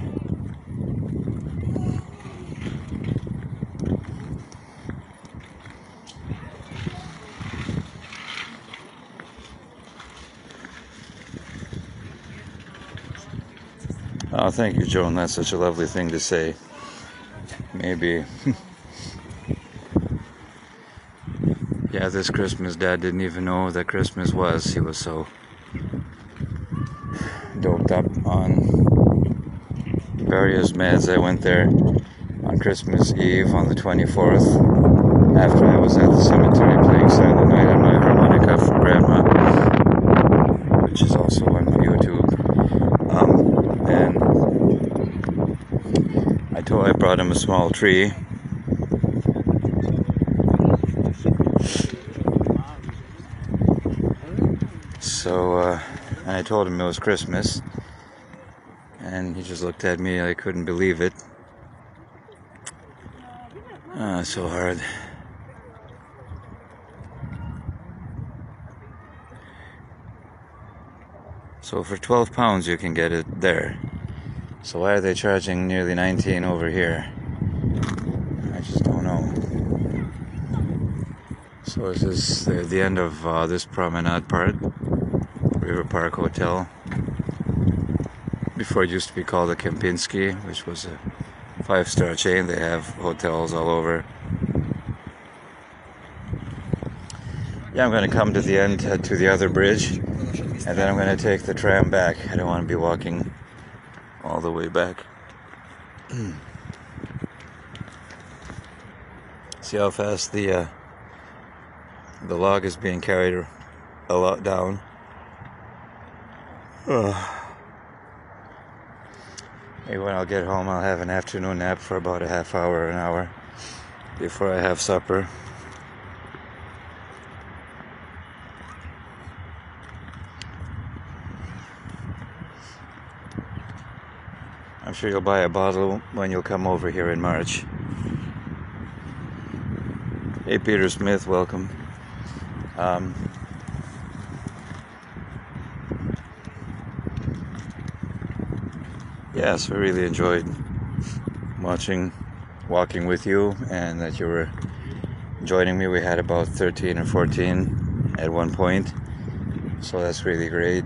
Oh, thank you, Joan. That's such a lovely thing to say. Maybe. Yeah, this Christmas, Dad didn't even know that Christmas was. He was so doped up on various meds. I went there on Christmas Eve on the 24th after I was at the cemetery playing Silent Night on my harmonica for Grandma, which is also on YouTube. And I brought him a small tree. So, and I told him it was Christmas, and he just looked at me. I couldn't believe it. So hard. So for £12 you can get it there. So why are they charging nearly 19 over here? I just don't know. So this is the end of this promenade part, River Park Hotel. Before it used to be called the Kempinski, which was a 5-star chain. They have hotels all over. Yeah, I'm going to come to the end, to the other bridge, and then I'm going to take the tram back. I don't want to be walking all the way back. See how fast the log is being carried a lot down. Maybe when I'll get home I'll have an afternoon nap for about a half hour, an hour before I have supper. I'm sure you'll buy a bottle when you'll come over here in March. Hey, Peter Smith, welcome. Yes, I really enjoyed walking with you, and that you were joining me. We had about 13 or 14 at one point, so that's really great.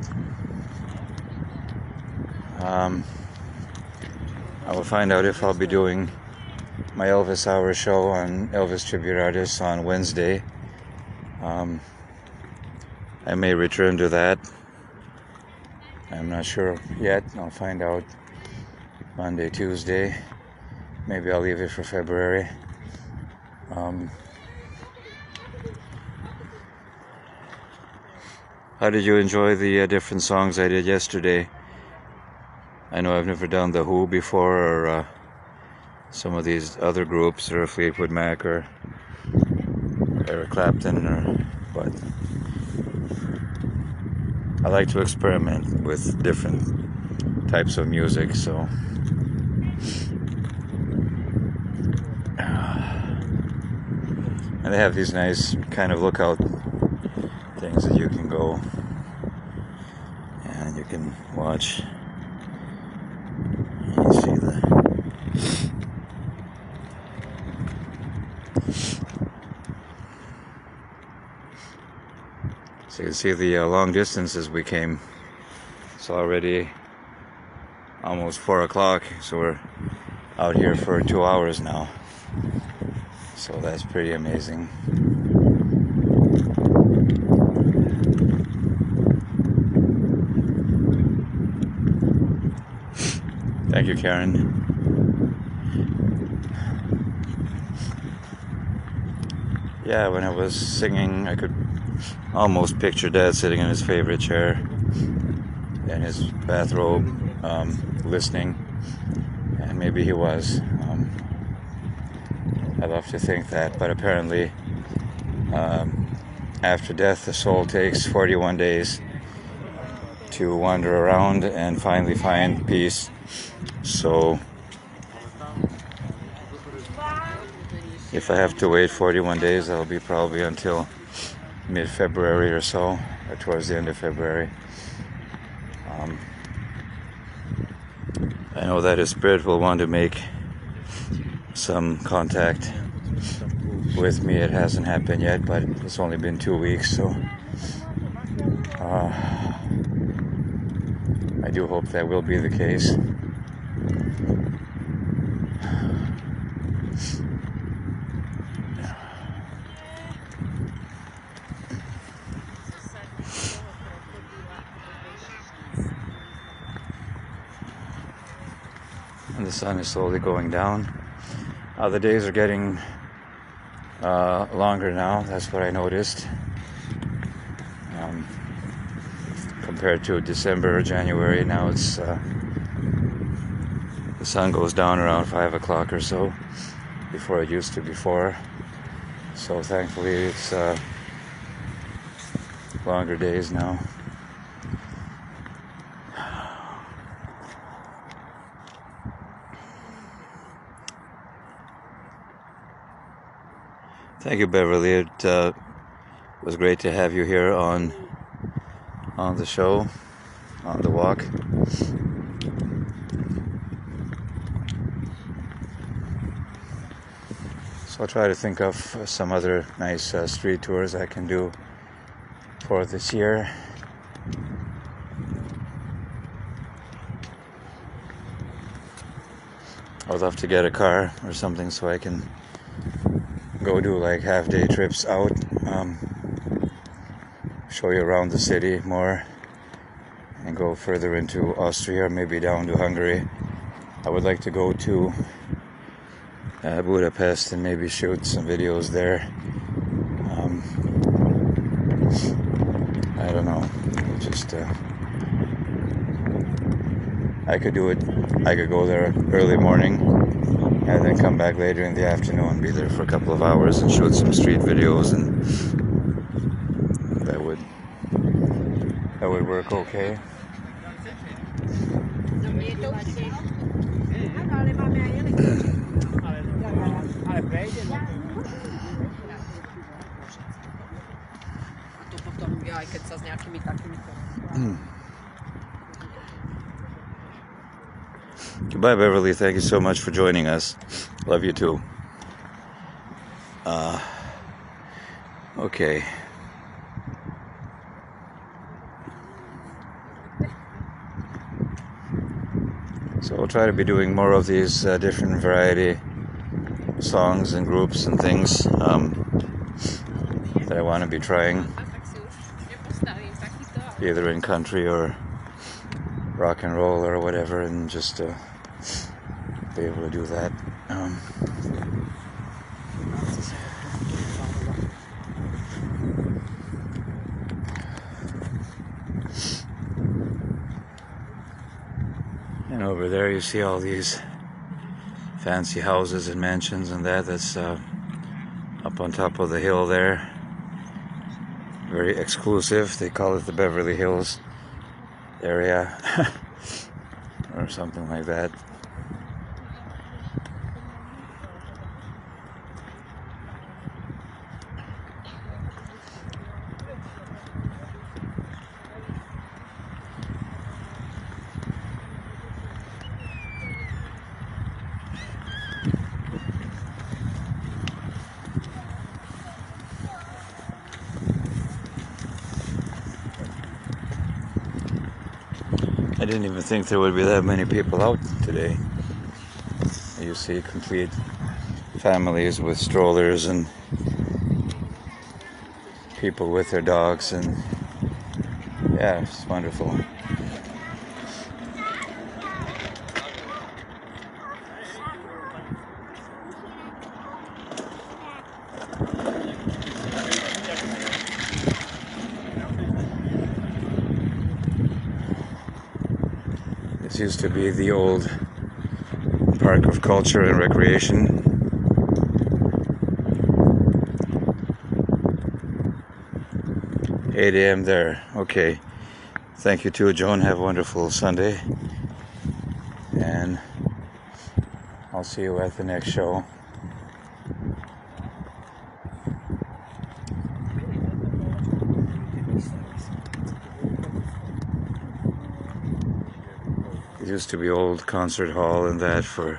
I will find out if I'll be doing my Elvis Hour show on Elvis Tribute Artists on Wednesday. I may return to that. I'm not sure yet. I'll find out Monday, Tuesday. Maybe I'll leave it for February. How did you enjoy the different songs I did yesterday? I know I've never done The Who before, or some of these other groups, or Fleetwood Mac, or Eric Clapton, but I like to experiment with different types of music, so and they have these nice kind of lookout things that you can go and you can watch. You see so you can see the long distances we came. It's already almost 4 o'clock, so we're out here for 2 hours now. So that's pretty amazing. Thank you, Karen. Yeah, when I was singing, I could almost picture Dad sitting in his favorite chair in his bathrobe, listening, and maybe he was. I love to think that, but apparently after death the soul takes 41 days to wander around and finally find peace. So if I have to wait 41 days, that'll be probably until mid-February or so, or towards the end of February. I know that his spirit will want to make some contact with me. It hasn't happened yet, but it's only been 2 weeks, so I do hope that will be the case. And the sun is slowly going down. The days are getting longer now. That's what I noticed. Compared to December or January, now it's the sun goes down around 5 o'clock or so, before it used to before. So thankfully it's longer days now. Thank you, Beverly. It was great to have you here on the show, on the walk. So I'll try to think of some other nice street tours I can do for this year. I would love to get a car or something so I can go do like half-day trips out, show you around the city more, and go further into Austria, or maybe down to Hungary. I would like to go to Budapest and maybe shoot some videos there. I don't know, just I could do it. I could go there early morning and then come back later in the afternoon, be there for a couple of hours and shoot some street videos, and that would work okay. Goodbye, Beverly. Thank you so much for joining us. Love you too. Okay. So we'll try to be doing more of these different variety songs and groups and things that I want to be trying, either in country or rock and roll or whatever, and just be able to do that. And over there you see all these fancy houses and mansions and that's up on top of the hill there. Very exclusive. They call it the Beverly Hills area or something like that. I didn't even think there would be that many people out today. You see complete families with strollers and people with their dogs, and yeah, it's wonderful. This used to be the old Park of Culture and Recreation. "8 a.m. there." Okay. Thank you too, Joan. Have a wonderful Sunday. And I'll see you at the next show. It used to be old concert hall and that for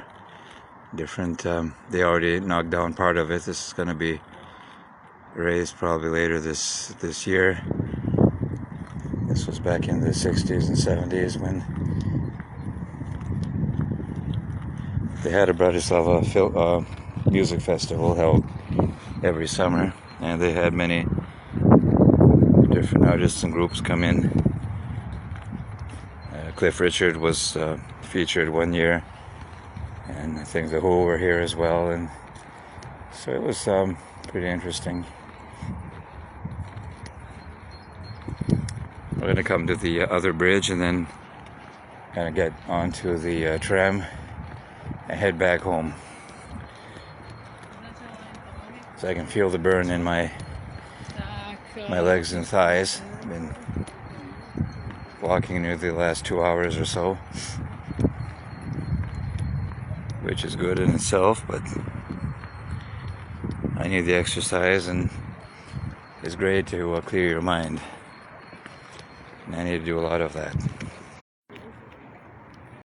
different, they already knocked down part of it. This is going to be raised probably later this year. This was back in the 60s and 70s when they had a Bratislava music festival held every summer, and they had many different artists and groups come in. Cliff Richard was featured one year, and I think the Who were here as well, and so it was pretty interesting. We're going to come to the other bridge and then kind of get onto the tram and head back home. So I can feel the burn in my legs and thighs. I've been walking nearly the last 2 hours or so, which is good in itself, but I need the exercise, and it's great to clear your mind, and I need to do a lot of that.